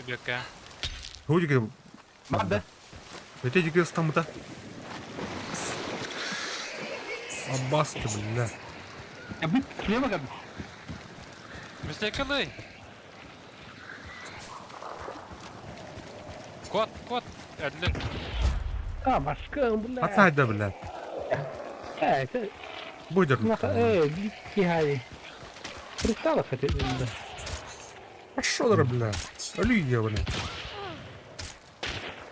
Бека. Худи gibi. Madde. Öte gidiyor İstanbul'da. Abbastı billa. Ya bir şuraya bak abi. Müstekili. Kod. Ödlün. Ha başka bula. Hatayda billa. Evet. Buydur. Bir hadi. Kristal akıtı elinde. Пошел, бля. Ölüyor ya bana.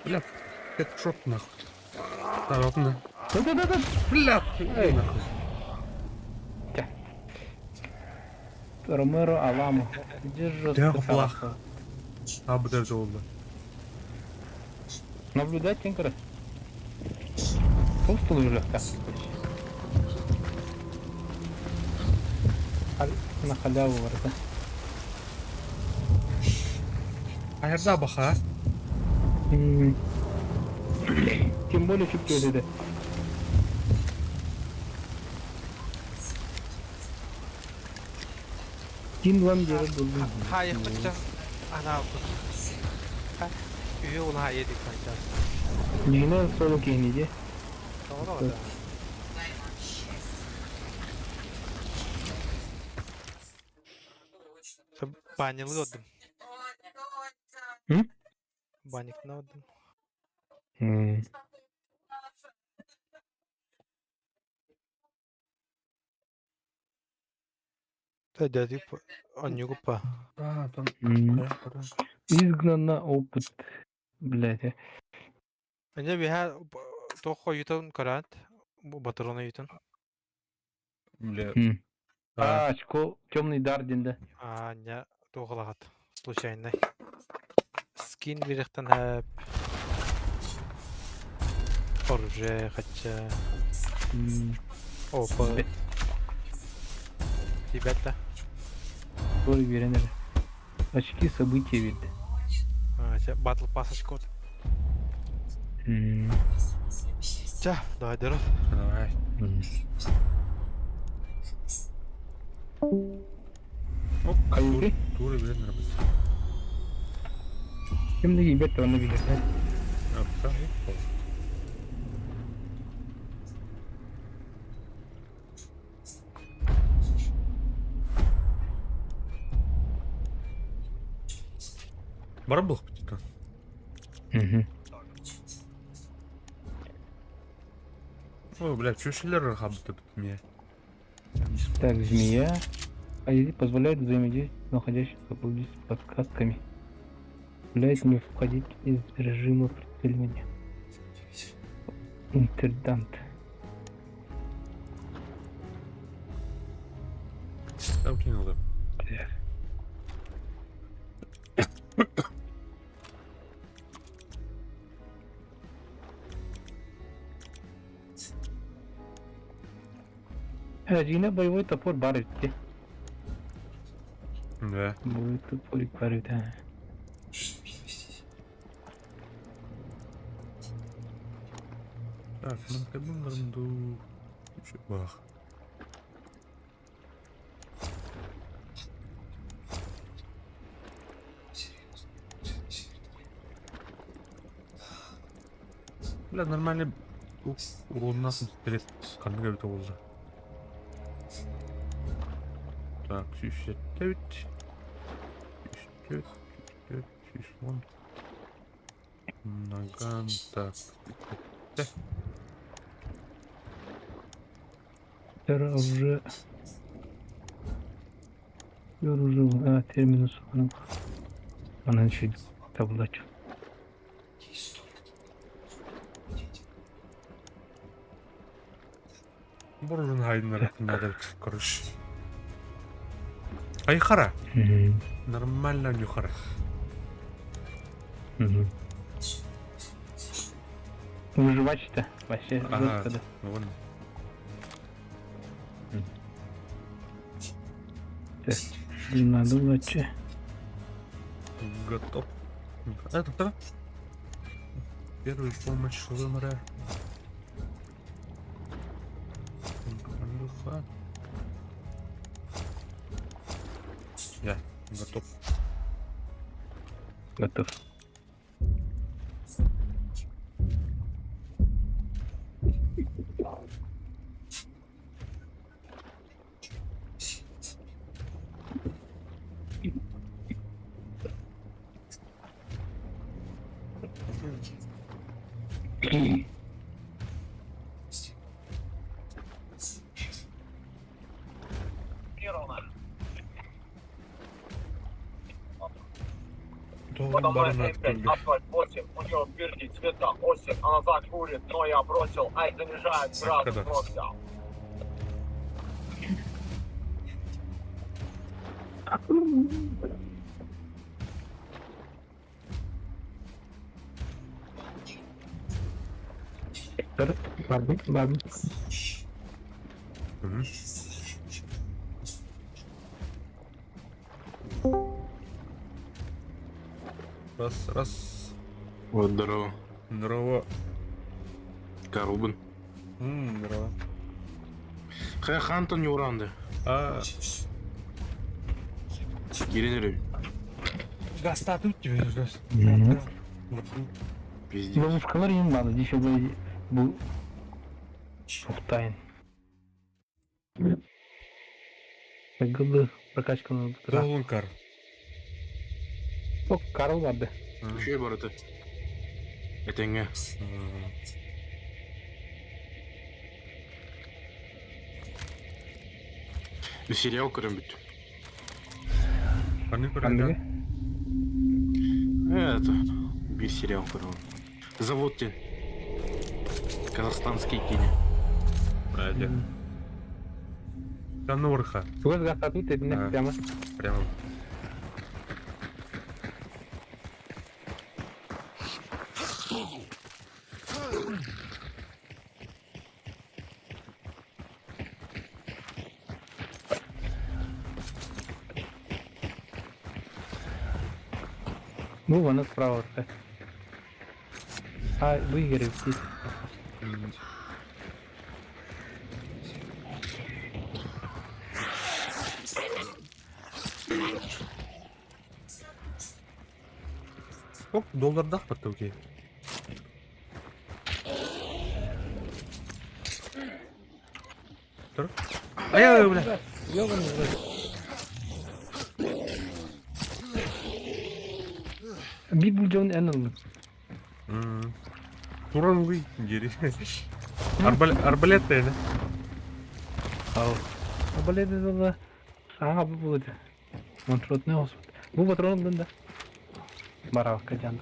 Bля. Headshot нахуй. Так, вот на. Dur. Bля. Ey. Нахуй. Romero Alamo. Где Да, плохо. А, bu da oldu. Наблюдатель, короче. Толстый уже легко. На халяву варда. Ayarda bak ha. Тем более чуть öyle. Din lan diye buldum. Hayır kaçacağız. Ana bu. Ha, üye olan hayır yedik kaçacağız. Dina solo kendice. Doğru oldu. Banyalı oldum. Hı? Banyak ne oldum? Jadi anjing apa? А, там... Изгнан на опыт. Блядь. Önce bir her tohu yutun karat. Bu batırını yutun. Бля. Очко. Темный дар динде. А, не тоғылағат. Случайно. Скин беректен hep. Оружие хотя. Опыт. Ребята. Тоже веренер. Очки события вид. Батл пас очко. Ча, давай дерут. Давай. Оп, Каюри? Тура bilen работа. Şimdi gibet onu bilir. Yapsa yok. Бар был птица? Ой, бля, чё шиллер хабты мне? Так, змея. IED позволяет взаимодействовать с находящимся поблизости подкатками. Позволяет не входить из режима прицеливания. Интердант. Там кинул, да. Рина боевой топор барит. Да. Боевой топорик барит, а. Так, ну кабинером ду... Бах. Бля, нормальный урон нас стрелять. Kanı gibi oldu. Так, 69. 69. 61. Наган, так. Я уже... Я уже... А, терминус. Она еще таблачу. Буржун хайднар надо, короче. Айхара. Нормально нюхара. Выживать-то вообще Ага, жестко, да. ну вон. Надо лучше. Готов. Это кто? Первую помощь вымре. Я готов. Готов. Потом барна асфальт 8, у него впереди цвета осень, а назад курит, но я бросил, ай, занижает Когда? градус бросил. Bardım. Hı hı. Раз. Вот, здорово. Здорово. Карубин. Здорово. Хай Хантон не уранды. А, Еренерим. gasta tutti, gasta. Пиздец. Lavuşkalar yığınmadı. Dişe böyle bu Oktay'ın. Gılı birkaç gün oldu. Долункар. Çok Karl vardı. Şey var это. Этеңе. Bir сериал көрем бит. Қандай Kandili. Это. Bir сериал көрем. Завод ден. Казахстанский кино. Әде. Танурха. Söz gazete dedin Ha. ne ama. Прямо. Bu bana справа orta. Ha bu yeri bitti. Оп, долларды ақпатты өке. Тұр. Ай, бля. Ёбаный в рот. Bir bulacağın en alın. Туран ғой, гери. Арбалет та еді. Ау. Абалет это ага bu bulacak. Montrot ne olsun. Bu patronun bunda. Барав каджан.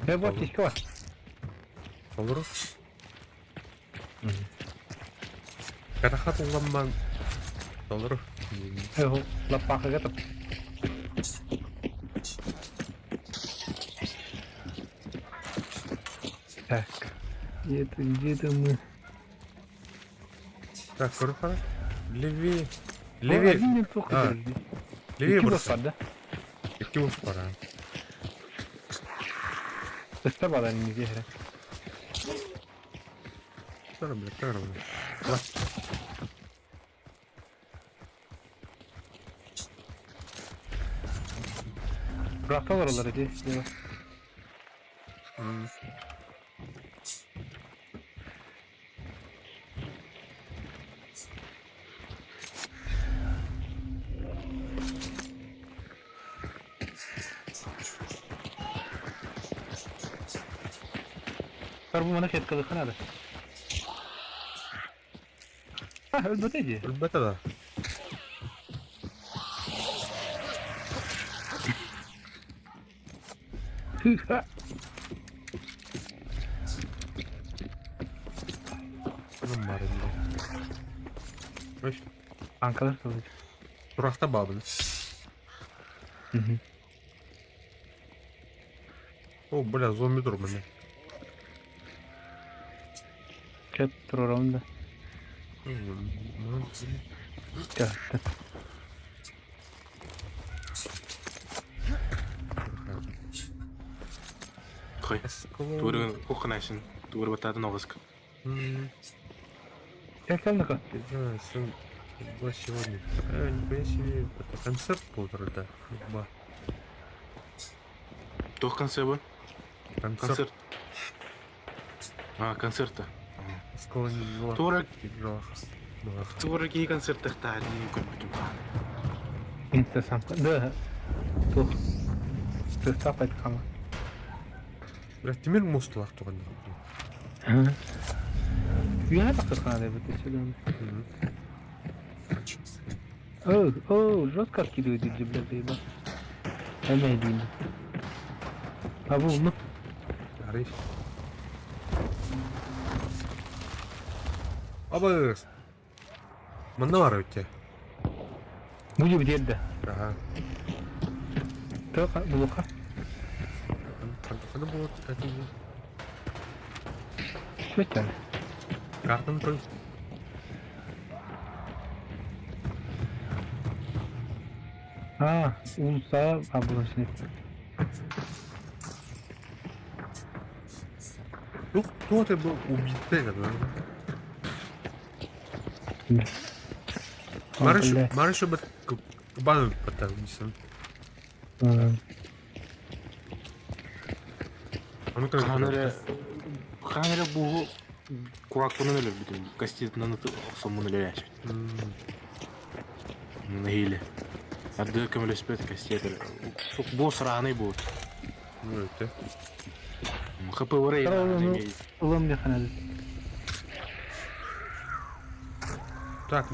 Вот еще var. Толыры. Карахат ұлғанман. Толыры. Лапаха готов. Так. Где-то мы. Так, Караха. Левее. Левее. Левее. Левее Левее бұрса. да? Екі бұрс пара. Üstte var elimiz yere. Тұр, бля, тұр, бля. Ла. Bıraktı oraları diye. Bu bana şey kılıkın hadi. Ha öldürteci. Әлбәттә да. Ha. Бұның бар енді. Өш, Ankalar kılıç. тұрақта бабын. О, бля, зомби тұр міне. Ket turorunda. Gel. Хай. Туырын оқынайсың. Туыр бататын оғызк. Gel gel naka. Сын, ба сегодня. Нихуя себе, это концерт полтора-то. Ба. Тоқ концерт. Концерт. Концерт. А, концертта. Склонил. Туыры. Жоқ. Туыры кей концерттықта әліне көппетім. Interessant. Да. Тух. Ты стапать кама. Бля, темір мұстылақ туған. Yüğene bakır kana da bir söylüyorum. Oh, жестко откидывает из блядь, ебать. Hemen değil. Ha bu onu. Ариф. Абыз. Мында бар өтте. Bu gibi değil de. Ага. Только блока. Қандай болады? Слетел. Картаны той. Улса обложный. Ну, кто-то был убит, да? Марыш бы кабану потом. А ну-ка, Камера bu kulaklarını öyle bütün gazetenin anlatı sonunu öyle yaşıyor. Neyli. Adı kamera spet gazeteler. Bu sırağını bu. Evet. Kapı oraya. Улам мне ханады. Так,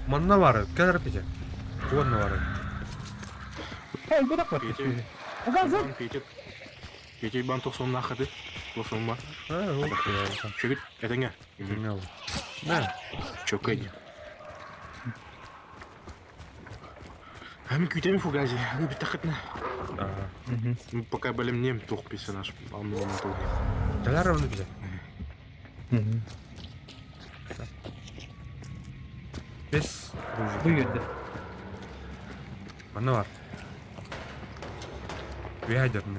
манна var. Kadar peki. Kuvanna var. Bu da kapatıyor. Azal. Peki ben toksonuna kadı. Toksonuma. Ha, o. Şöyle edenge. Ne oldu? Ne? Çok iyi. Hem kütemi fugazi. Hani bir takıtna. Пока болем нем тух персонаж. Он тух. Neler onu bile. Biz Bu yerde. manna var. Bir haydarını.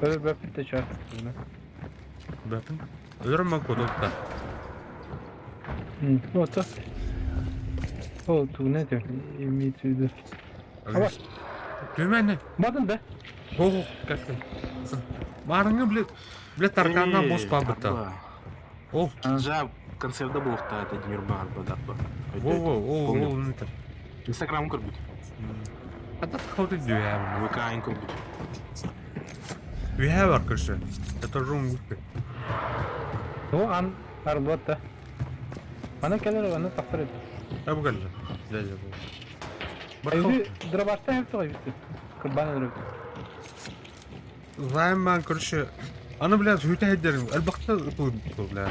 Böyle bir de çarptı. Bakın. Ölürüm ben kodokta. Вот так. О, тут не так. Имеется в виду. Ава. Düğmen ne? Madem be. Oh, kaçtı. Marını bile tarkandan boz pabıta. Oh, Ja концертда был та это Димирбар бадапа. oh, ne tar. Instagram курбут. Hatta tıkavdı diyor ya bunu. ВК курбут. Üye var arkadaşlar. Это рум gitti. Ну, ан арбота. Ana keller ana takdir et. Ha bu geldi. Gel bu. Şimdi drabarsta hep toy bitti. Kurban olurum. Zaten ben arkadaşlar. Ana bile hüte ederim. Elbette bu bile.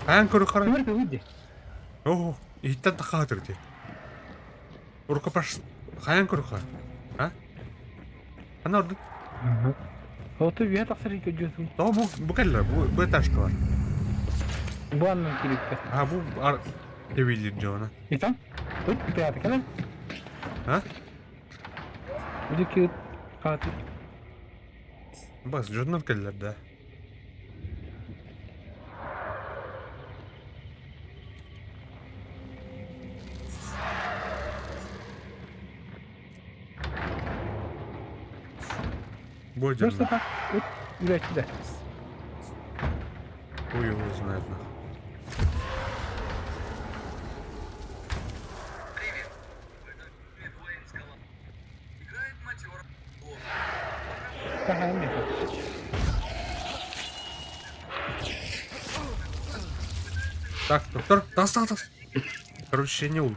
Ben kuru Ömer de uydu. Oh, ihtan takatır diye. Urka pas. Kayan kuru kar. Ha? Ana orada. O da bir takdir ediyorsun. Tamam bu geldi. Bu taş var. Bu anlam kirikti. Ha bu devilir John'a. İnsan? Uy, bir hayatı keller. Ha? Bu da ki katil. Bak John'dan geldiler de. Bu Просто John'dan. так. Вот, üretti de. Bu yolu знает. Daha hem yapar. Так, доктор, достал. Короче, не ул.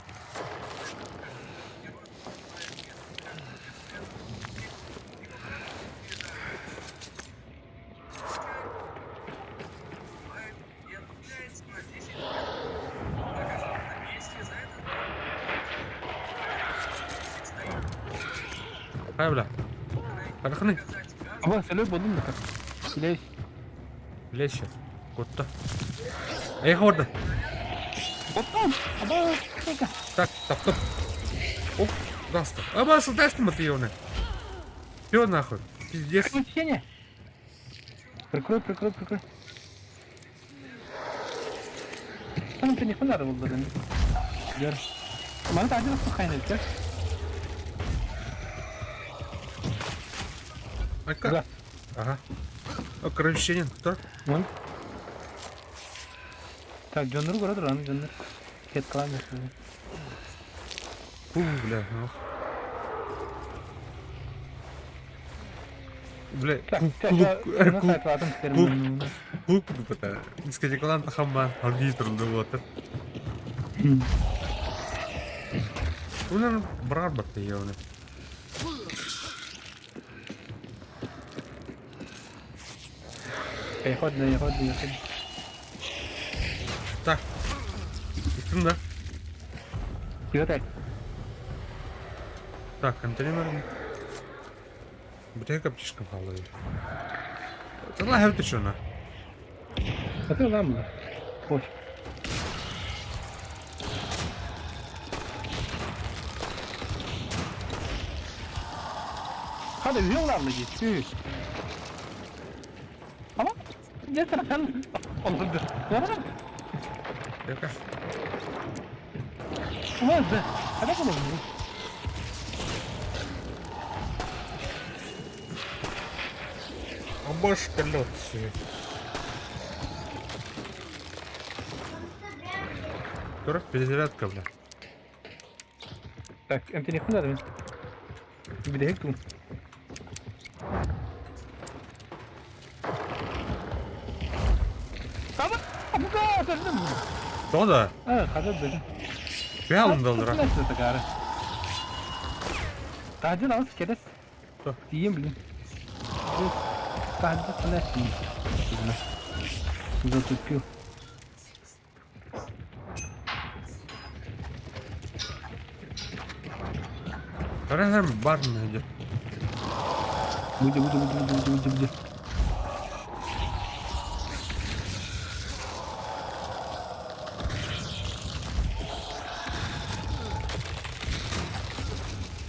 Hayır bile. Bakın. Ama söyle buldum da. İleş. Leşe. Kotta. Ey orada. Otam. Ama. Так, стоп. Оп, даста. А басу даст Матеоне. Чё нахуй? Пиздец. Приключение. Прикрой. Sana telefon aradı benim. Gör. Bana da acaba bakayım edecek. Ага. Ага. О, короче, нет, кто? Вон. Так, Джоннер görüyordur lan Джоннер. Ket kalamıyor. Фу, бля, ну. Бля, Nasıl hayatım isterim ben bunu. Хук, бата. Дискотекалан тахамбан, харги турулду болотур. Унан брар бакты явны. Yaходи. Так. Иттим да. Yürü. Так, контейнер. Бутылка аптечка пала. Ты лагай ты что на? А ты ладно. Пофиг. Hadi yiyorlarla geçiyor. Ama yeter sen olmadı. Yarar. Яка? Olmaz be. Hadi bakalım. Обошка лед все. Дура, перезарядка, бля. Так, انت не худо, да? Bir de hektum. Tamam. Bu kadar söyledim mi? Кто да? Ha, kadar dedim. Пиалым долдыра. Nasıl takarı? Tacı lan kedes. Dur. Diyeyim bilin. Tacı sana etsin. Burada tutuyor. Карасам бар мынде. Bıdı.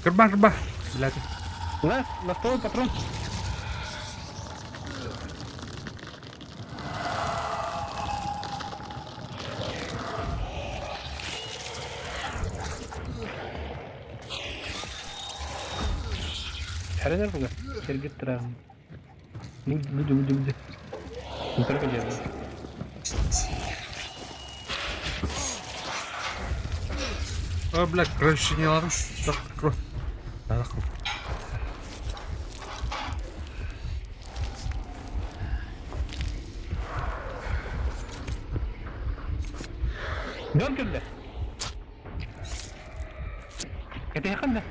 Кырба. Блядь. Ластовый патрон. Herhalde burada. Sergit tarafım. Bıdı. Bu tarafa geldi. А, блядь, короче, не ладно. Так, кровь. Нахуй. Dön kırdı. Kete yakın da.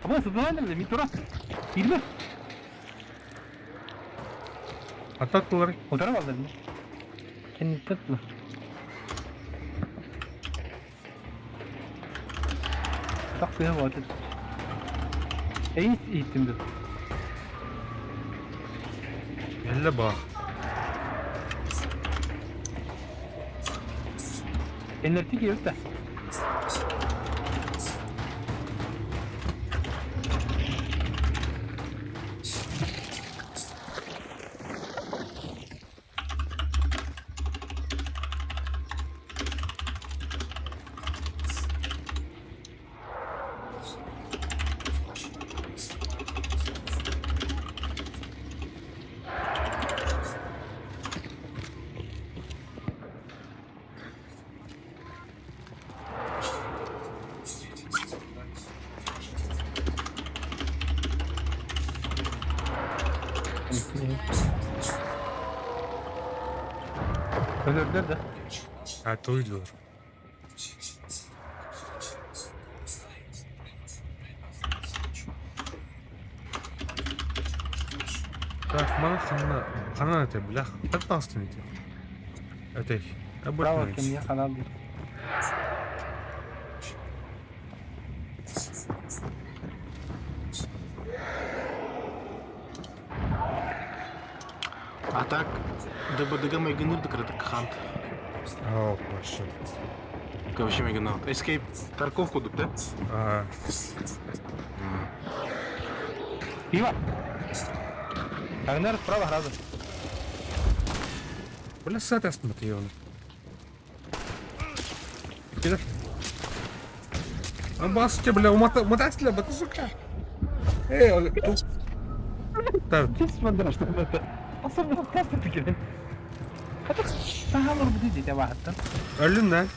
Ama sıdılan da bir tura. Girme. Атакалар. O tarafa aldın mı? Kendi tıkla. Bak bir hava atın. İyi eğitimdi. Элле ба. Enerji geliyor da. Öldürdüler de. А, туйдур. Так, мана хана это, бля. Как остановите? Это. Bravo kim yakalandı. А так, ДБДГ мегенир докрыток хант. О, вообще. Вообще мегенал. Escape Тарковку дук, да? А, Пиво. Агнер справа града. бля, сатя смотри он. Кидаш. А басте, бля, умотать, бля, ты сука. Тут. Так, Hiç смотришь, что это. Особенно просто такие. Это сахалор будет дитя вахтан. ölün lan.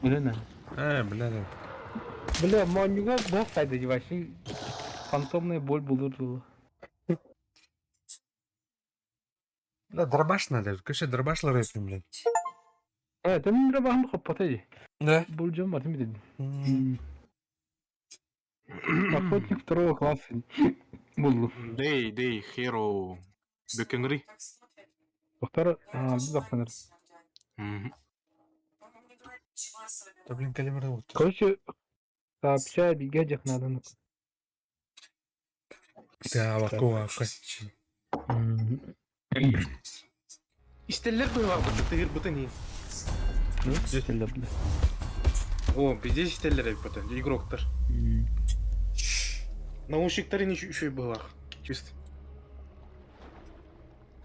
Öyle ne? Бля, да. Бля, манюга бог сайда девайсы. Фантомная боль булурду. Да, дробаш надо. Кеше дробашлар yapayım, блядь. Evet, benim de bakım kapatayım. Да. Bulacağım var değil mi? Охотник второго класса. Buldu. Дей, Hero Бекенри. Doktor, bir baksana. Да, блин, калибр вот. Короче, сообщай, бегать надо. Да, вакуа. İsteller mi var bu tıtır bu ne? Ну, стрелял, бля. О, здесь isteller hep bu игроктар. Наушниктарын еще и было. Чисто.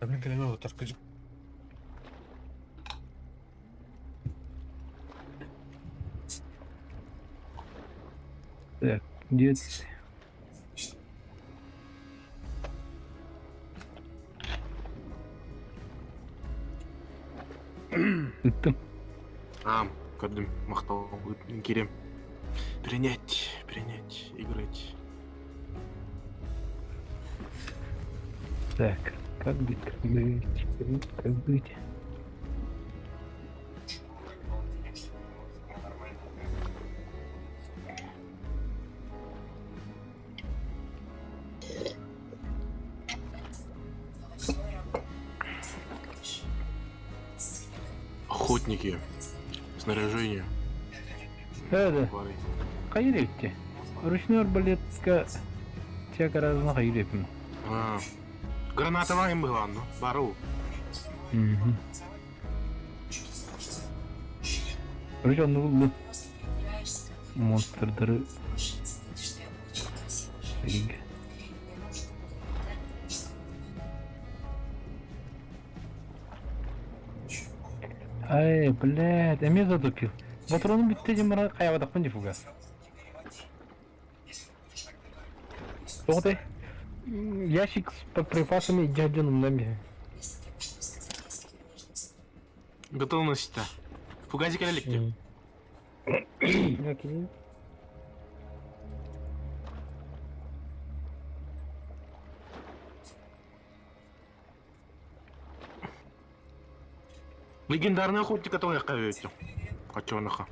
Мен келеме отарка жик. Так, где ты? Ыттым. Көрдім, мақтау керем. Принять, играть. Так, как быть, как быть? Охотники. Снаряжение. Да. Hayır etti. Ручной арбалетка тек аразына hayır ettim. Граната вайм была, ну, бару. Короче, он buldu. Monsterları. Ай, блядь, а меня задупил. Патроны bitti cimara kayabadakpan jifuga. Тоқтай. Ящик с припасами дядяным нами. Готовность-то. Фугази коллекте. Окей. Легендарный охотник, который ковете. Хотёныха.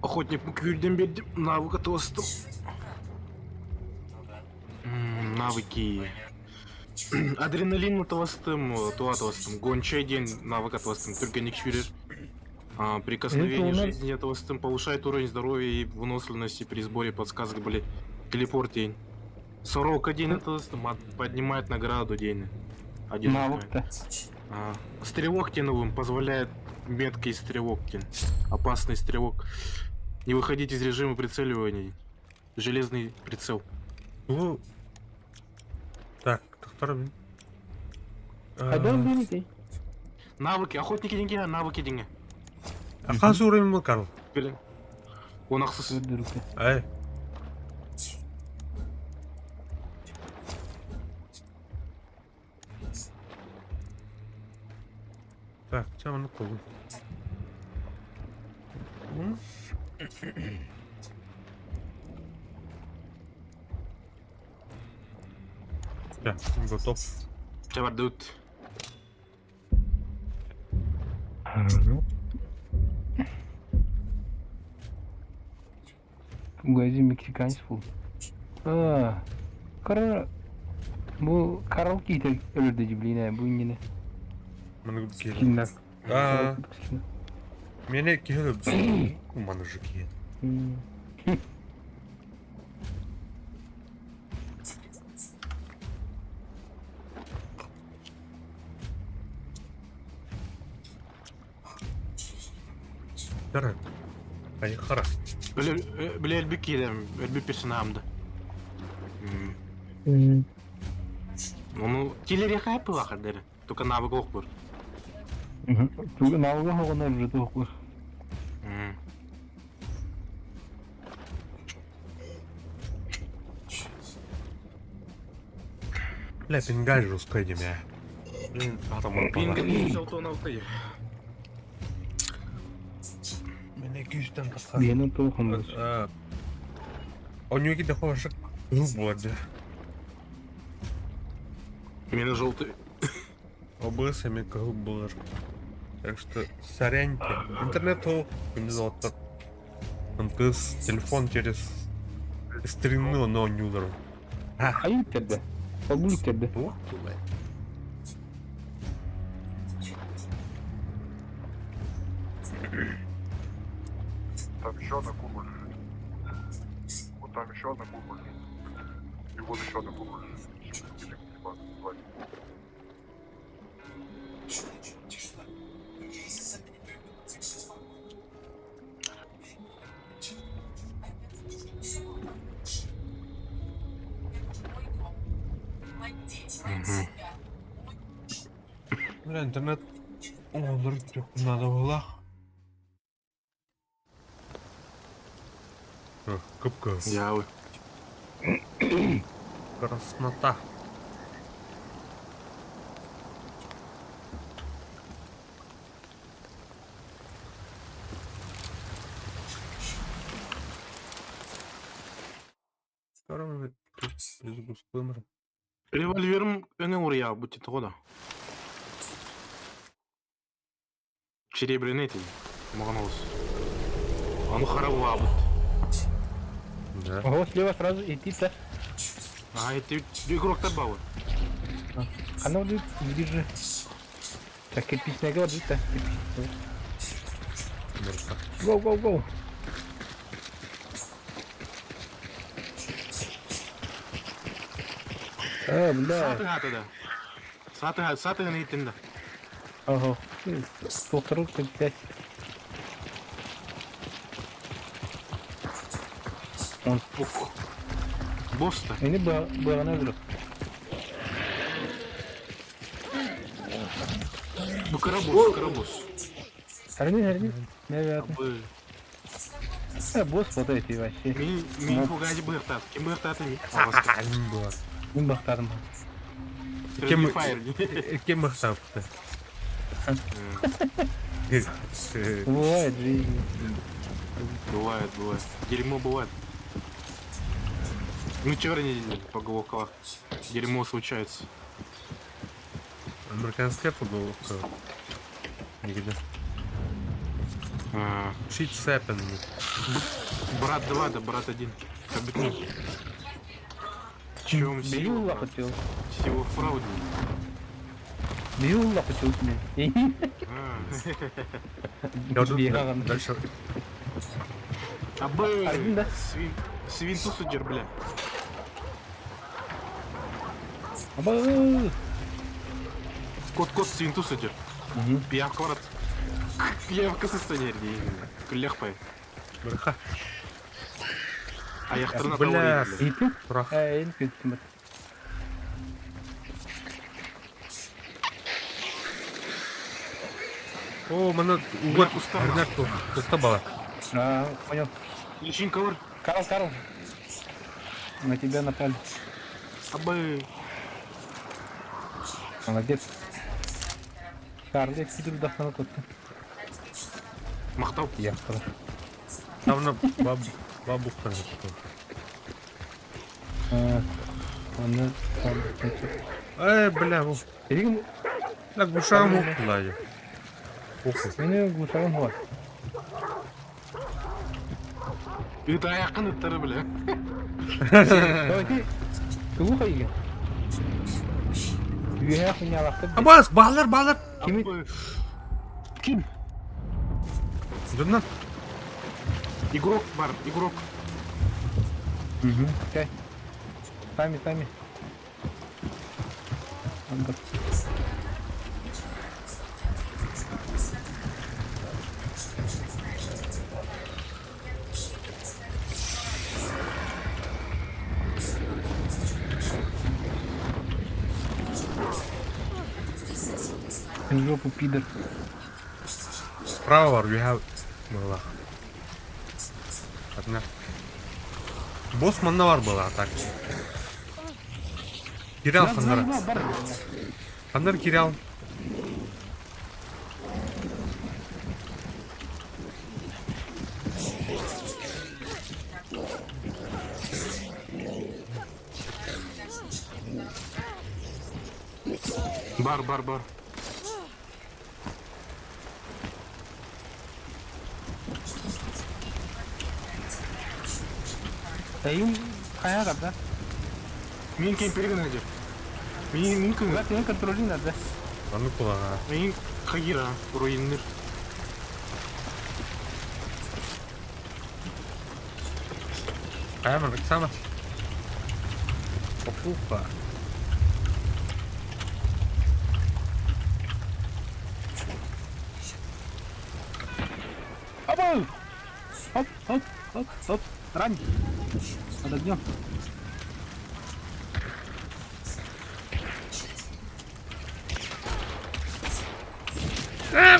Охотник буквильден бердим, навык отостыл. Навыки. Адреналин отостым, туатостым. Гончай день навык отостым. Только не кшюрер. Прикосновение жизни отостым. Повышает уровень здоровья и выносливости при сборе подсказок, блин. Телепорт день. Сорока день отостым. Поднимает награду день. Один навык-то. Стрелок теновым позволяет меткий стрелок. Опасный стрелок. Не выходить из режима прицеливания. Железный прицел. Ну. Так, второй. Навыки. Охотники деньги, навыки деньги. Қанша уровень был, Карл? Блин. Он ақсыз. Ай. Так, чаманы қойдым. Да, готов. Чавар дают. Гази мексиканец фул. Bu karaoke ölürdü cibliğine bu yine. Mana keldi. Skinler. Meni kelib. Mana shu keldi. Qara. Ay qara. Бля, эльбик едем, эльбик персонамда. Ну, телере хайп была ходили, только навык охбур. Туга навык хогона уже тохбур. Бля, пингай жесткой деме. Блин, атом Пинга отпала. взял то на алтай. Мен 200-тен тасқа. Менің толқын бұл. Онюги да хошек. Болды. Именно желтый. ОБС мен кыл булар. Так что соряньте. Интернет ол күндіз оттыр. Кыз телефон через стримны оны ойнуылар. Қайын терді? Ол бүлік терді. Ух ты, блядь. Там еще одна куболь лежит. Вот там еще одна куболь. И вот еще одна куболь лежит. Типа, два. Бля, интернет олар жоқ надо было. Кып-кып. Явы. Краснота. Скоро біз көмір. Револьверім өне ория будет года. Серебряный эти. Магнус. Он хоровая будет. Да. Ого, слева сразу и типа. А это игрок табава. Она вот держи. Так, кирпичная говорит, да? Дұрыста. Гоу, гоу, гоу. Бля. Саты на итинда. Ого. Полтору, как 5. Он. Ух. Босс-то. Ini bağına vurur. Bu karabos. Harbi. Наверное. Абы. Босс вот эти вообще. Мен фугази быхтат. Кем быхтат ими? Ағын бар. Мен бақтадым. Кем мақтапты? Бывает жизнь. Бывает. Дерьмо бывает. Ну чё не по головках? Дерьмо случается. Американская поголовка. Нигде. А, Shit happened. Брат 2, да брат 1. Объясни. Чем Биюлла сила? хотел. Всего вправду. Биюлла хотел мне. Бегал. Дальше. Абы. Один, да? Свинту судер, бля. Аба. Кот свинту судер. Пияв кварат. Пияв касыстанер дейін. Күллеқпай. Бұрқа. Аяқтарына Бля. тауы еді. Иту? Тұрақ. Эн көттім. О, мұны Бля, ұғыт ұстама. әрнәк ұста бала. Понял. Личин ковыр. Карл. На тебя напали. Абы. Молодец. Карл, кидір дақтана көтті. Мақтау. Я қалар. Там бабуқтан жетті. Оны... Бля, бұл. Ерігім... Так, бұшағым ұқтылайды. Оқы. Мені глушағым бар. Это аяқын ыттары, бля. Давайте. Глуха еген. Үйе ақ не алақты. Абас, балар. Кими? Абы. Ким? Дұрнан. Игрок бар, игрок. Кай. Сами. Андыр. Жопу пидор. Справа бар, үйе была. Одна. Босс манна бар была, так. Кире ал хандар. Хандар кире ал. Бар. Әйім қая қапта? Мен кейін переген әдер. Мен күн. Бұлар сенің контролің әді. Аны кулага. Мен қағира. Руиннер. Айман, Роксана. Опуха. Опа! Оп. Рань. Подождем.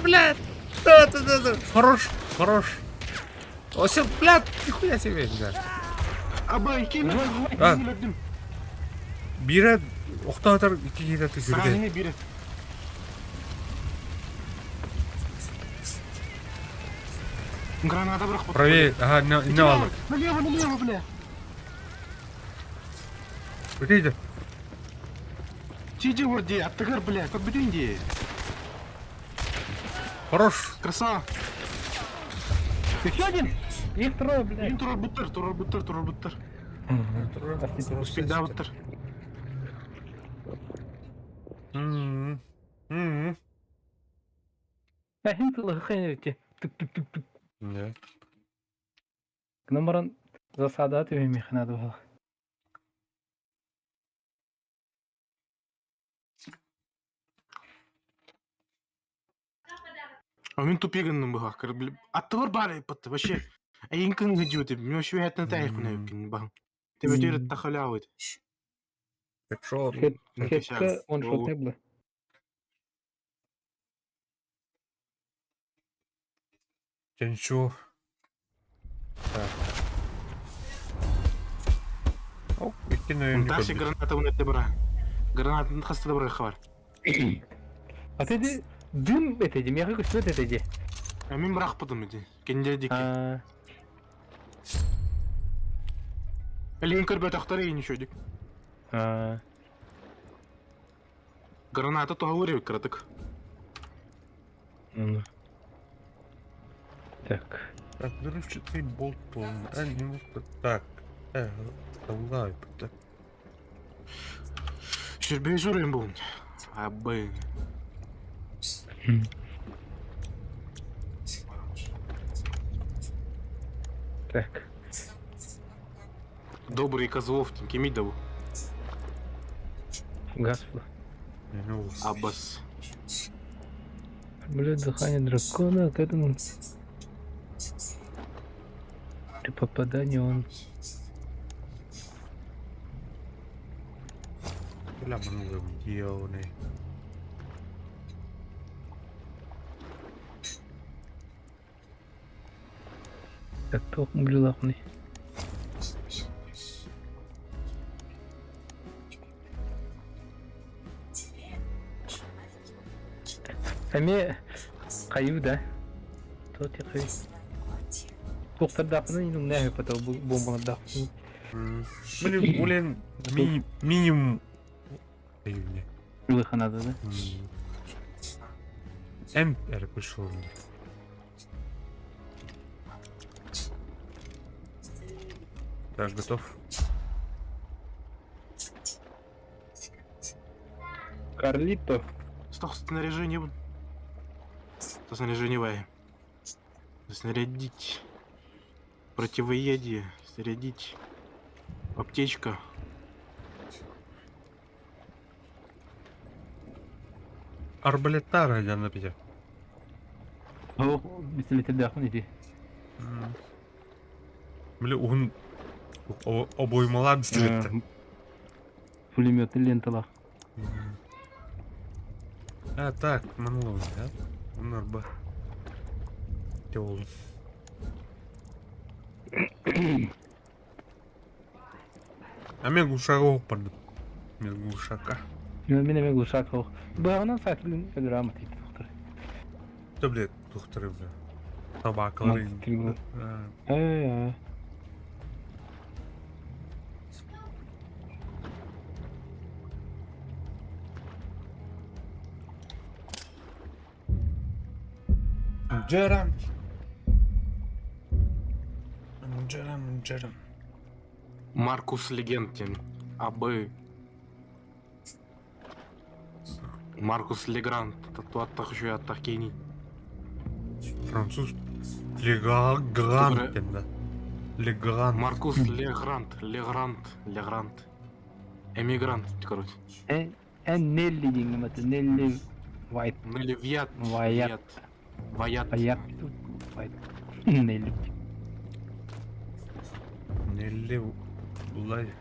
Блядь! Да. Хорош. О, все, блядь, нихуя себе, блядь. Абай, кем? А. Бире, оқтатыр, iki кейдеті жүрді. Сағаніне берет. Граната бірақ. Правее, ага, не алдық. Налево, бля. Өтейді. Тиди орде, аттығар, бля, как бітейінде. Хорош. Красава. Еще один? Их трое, блядь. Ең тұрар бұттыр. Успейда бұттыр. Әхін тылығы қайын өте. Тук. Не. Номерон засадаты в механаду был. А мен тупегіннің бұға кіріп. Аттығар бар айпатты, вообще. Әйін күн ғыдеуді. Мен вообще әттін тәйік күн әйіпкен бағым. Тебе өтері тақаляу еді. Так шо? Хетка, он шо тэблы. Тенчу. Так. Оп, ikkin öğünlük Даши öldük. граната өнетті бұра. Гранатын қасты да бұра қабар. А ты дым это де, мега что это де? А мен бірақ бұдым еді. Кенде деке. Әлен көрбет ақтары ені шөдік. Граната туға өрек кіратық. Так. Так, взрывчатый болтон. Немножко так. Вставляю. Так. Шербей жұрын бұл. Абы. Так. Добрый Козлов, кемей дабу. Гаспла. Ну, Аббас. Блядь, дыхание дракона, к этому... При попадании он... kyllä mun Dione. Так, тох мглилахни. Ами кайу да? Тот я кайу. Тоқтар дақны инум нәхи пата бомбаны дақны. Блин, блин, минимум. Июня. Выханада, да? Эмпер пришел. Так, готов. Карлито. Стох снаряжение был. Что снаряжение вай? Снарядить. Противоядие. Снарядить. Аптечка. Арбалетара я на пяти. О, пистолет дақны иди. Блин, он обоймалар пистолетті. Пулеметный ленталар. А, так, манлон, да? Он арба. Тёл. А мен глушағы оқпарды. Мен глушака. Мен глушак ол. Бағынан сайтылын өлірама дейді доктор. Кто, блядь, тухтары, бля? Собакалары. Монстры. А, Джерам. Джерам. Маркус Легентин. Абы. Маркус Легрант. Туаттах еще аттах кейни. Француз. Легрант, да. Легрант. Маркус Легрант. Эмигрант, короче. Нелли дейін мәті, Нелли Вайт. Или Вият. Ваят. Ваят. Ваят. Вайт. Нелли. Нелли Булай.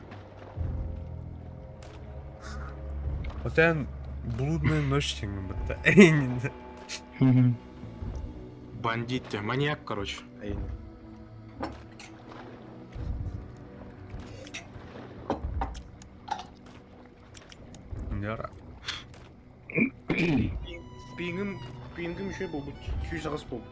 Вот он блудная ночь теңім бітті. Бандит, маньяк, короче. Яра. Пингім еще был, чуть зараспол.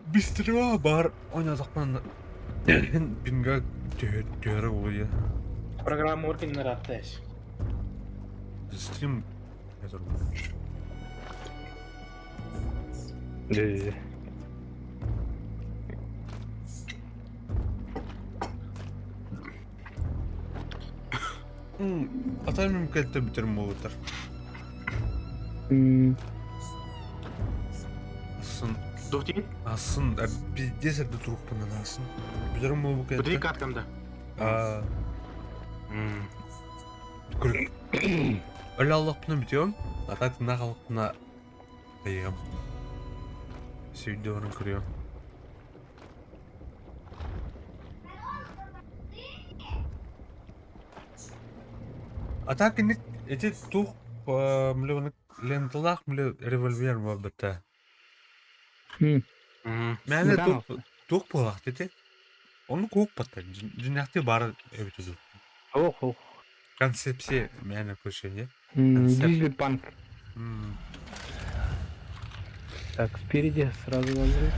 Бистріва бар. Ойнадықпан. Бинга төрі ойы. Программа организации раптась. Стрим. Атай мүмкәлті бітерім болытыр. Асын, пиздец әді тұрықпынан асын. Бітерім бол бұл Бітірей кәлті. каткамда. Өлі аллақпына бітеуім, ататына қалықпына қайығым. Сөйді орын көріем. Атак инек эти тух млёны ленталах млё револьвер var бітті. Мәне тух болақ деді. Оны көк бітті. Жинақты бары өбітізу. Ох. Концепция мәне көшене. Дизель панк. Так, спереди сразу возьму.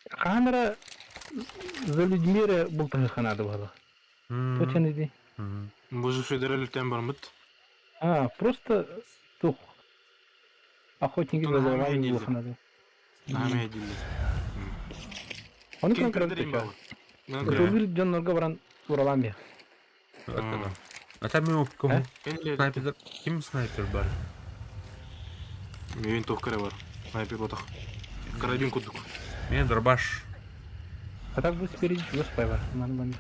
Камера за людьми был так надо было. Точно иди. Боже, федераль тембермит. Просто тух. Охотники за головами было надо. Он конкретно такой. Это убил Джон Норгавран Ураламби. А там его кому? Снайпер. Ким снайпер бар? Мен тух кірі бар. Снайпер ботақ. Карабин кудук. Мен дробаш. А так будет спереди чего спайвар. Нормально.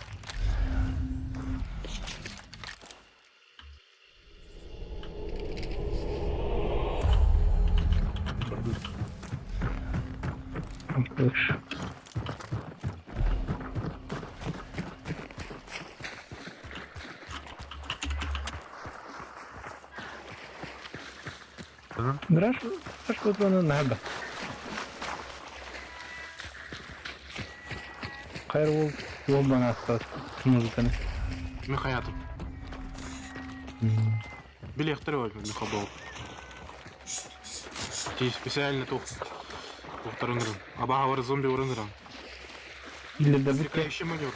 Лучше. Раш вот он надо. Хайрвол бомбаны осталось. Музыканы. Мен хаятым. Билектері өлі, мен хабал. Ти специально тухтар ыңырын. Абаға бар зомби ұрыңырын. Или да Отвлекающий маневр.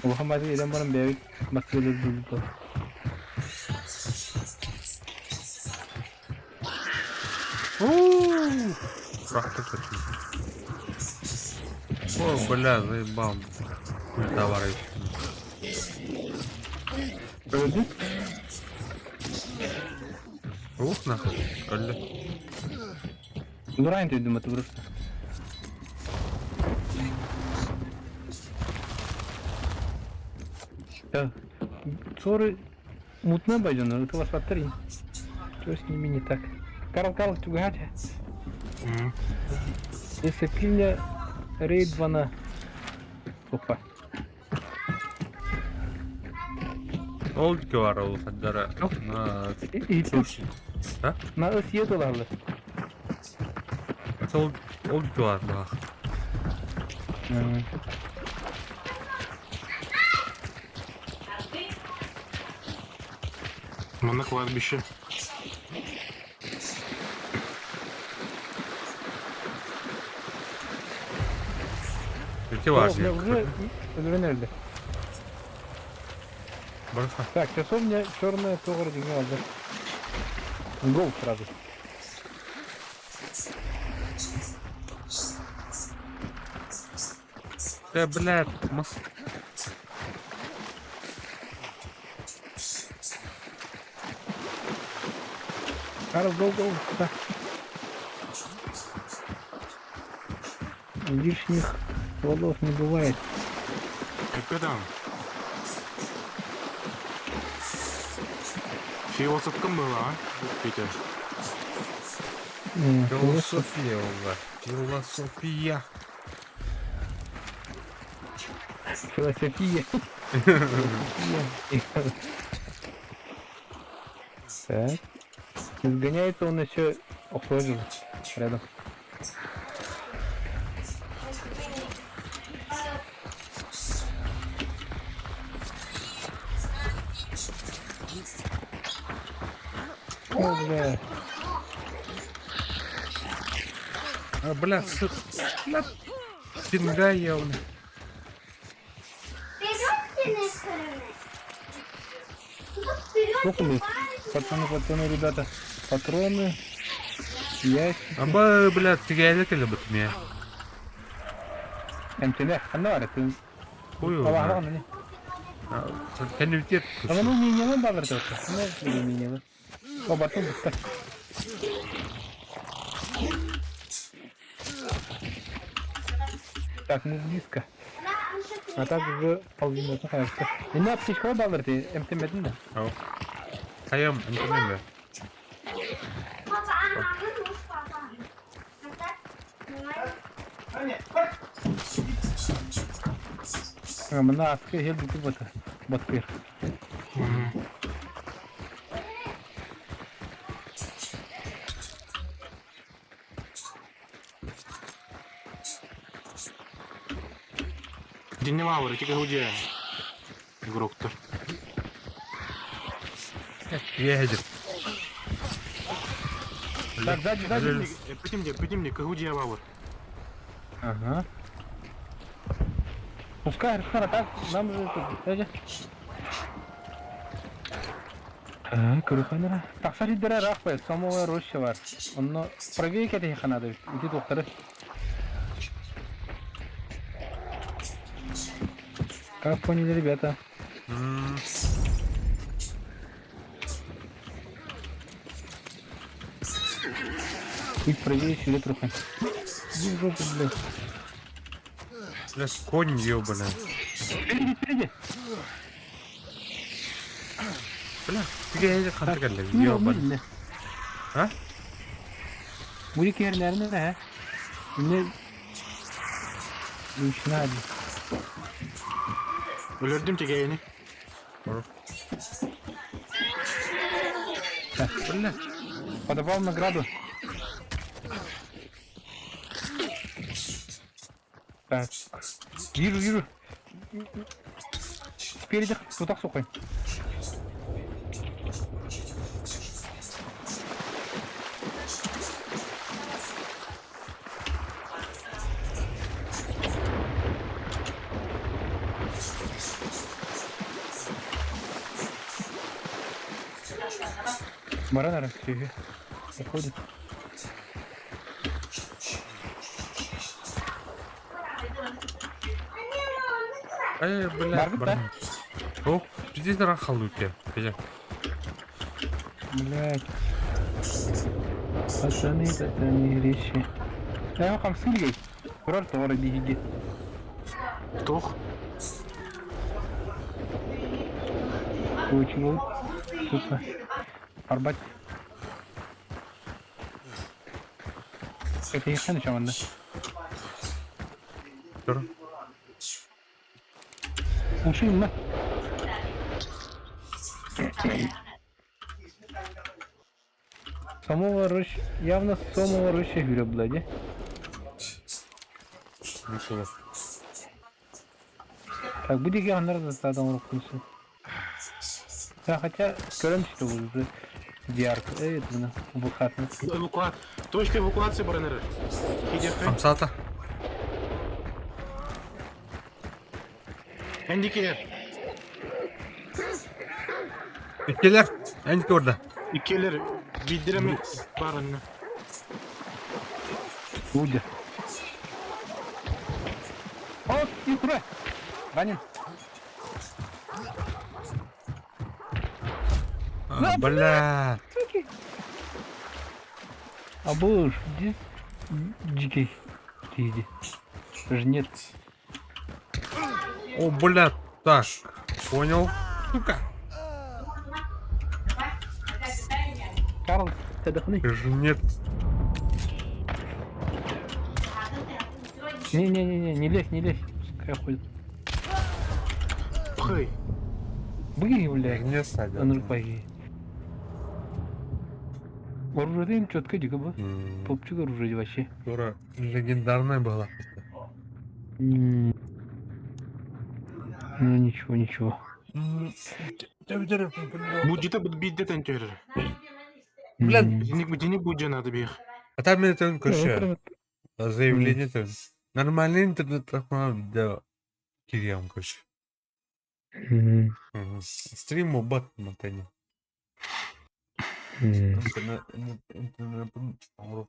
Muhammad'ın eden barın bir maskeleri buldu. Трактор хочу. О, бля, заебал. Товары. Öldü. Ух, нахуй. Öldü. Durayın dedim atı burası. Да. Ссоры мутная байдена, это вас повтори. Что с ними не так? Карл, чугача. Мгм. Если пильня рейд вана. Опа. Ол ке бар ол хаддара. И тут А? на ыс ет оларлы. Ол ке бар бах. Мы на кладбище. Ке бар О, бля, уже öldü. Барса. Так, часовня черная тоже оригинал, да? Гол сразу. Блядь, Карл, гол. Да. Лишних стволов не бывает. Как там? Философком была, а? Питер. Философия ула. Философия. Философия. Так. Сгоняется он еще охожим рядом. О, бля. Бля, Стинга явно. Сколько мы? Пацаны, ребята. Патроны. Ящики. Аба, блядь, тигәлек әле бутмия. Энтеле. Анна ты. Хуй Аллах, ула. не. Кәнүтет. А ну минимум бавырды. Ну, минимум. О, батон бутта. Так, мы близко. А так уже половина кажется. И на птичку бавырды. МТМ-ді. Ау. Каям, антонем. Мына астқа жел бүтіп отыр. Батпер. Динамаур, тільки гудя. Игрок-то. Едет. Так, сзади. Пойди мне, как гудя Ваур. Ага. Пускай, Архара, так, нам же тут, дядя. Кырыханара. Так, сариддері рақпай, самовая роща бар. Оны правее кәді ханады, иди доктары. Как поняли, ребята? Чуть правее сюда трохи. Иди в жопу, блядь. Блядь, конь ёбаный. Впереди. Бля, тигәлек хантыгәлек Ну, ёбаный. нормально. А? Бурик yerlerine ne? Ne? Üçüne hadi. Өлөрдүм тегейни. Бля. Подавал награду. Так. Вижу. Спереди тутак сухой. Баран расстреляли. Заходит. Бля, Барбит, да? О, пиздец на халуке. Пиздец. Блядь. Пацаны, речи. Я вам сылгай. Kurar doğru bir higi. Тох. Очень тут. Арбат. Öteki çamanda. Dur. Ушим мı? Самого явно самого рыща бляди. Ничего. Так, будет я на задам руку. Да, хотя, скажем, что уже диарк, это на бухатно. Эвакуат. Точка эвакуации, баранеры. Хидерка. Хамсата. Эндикелер. İkiler. Enki orada. Икелер. Биддерами. Баранеры. Будет. О, и куда? Ранен. Бля. А был здесь дикий. Иди. Жнец. О, бля. Так. Понял. Сука. Карл, ты отдохни. Жнец. Не-не-не, не лезь, не лезь. Пускай ходит. Пхай. Быги, блядь. Не садят. Он рукой. Оружие четко дико было. Попчик оружие вообще. Которая легендарная была. Ну ничего, ничего. Будете биддет энтер. Блин. Денег будет надо бег. А там это кэше. Ну, Заявление то. Нормальный интернет для Кириам, короче. Стрим бат мотани. Интернет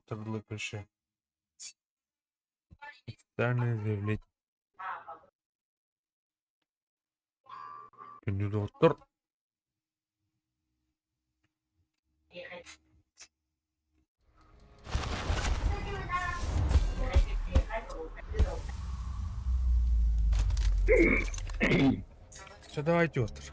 второй кэше. Официальное заявление. Кандидатур. Все, давайте, Отр.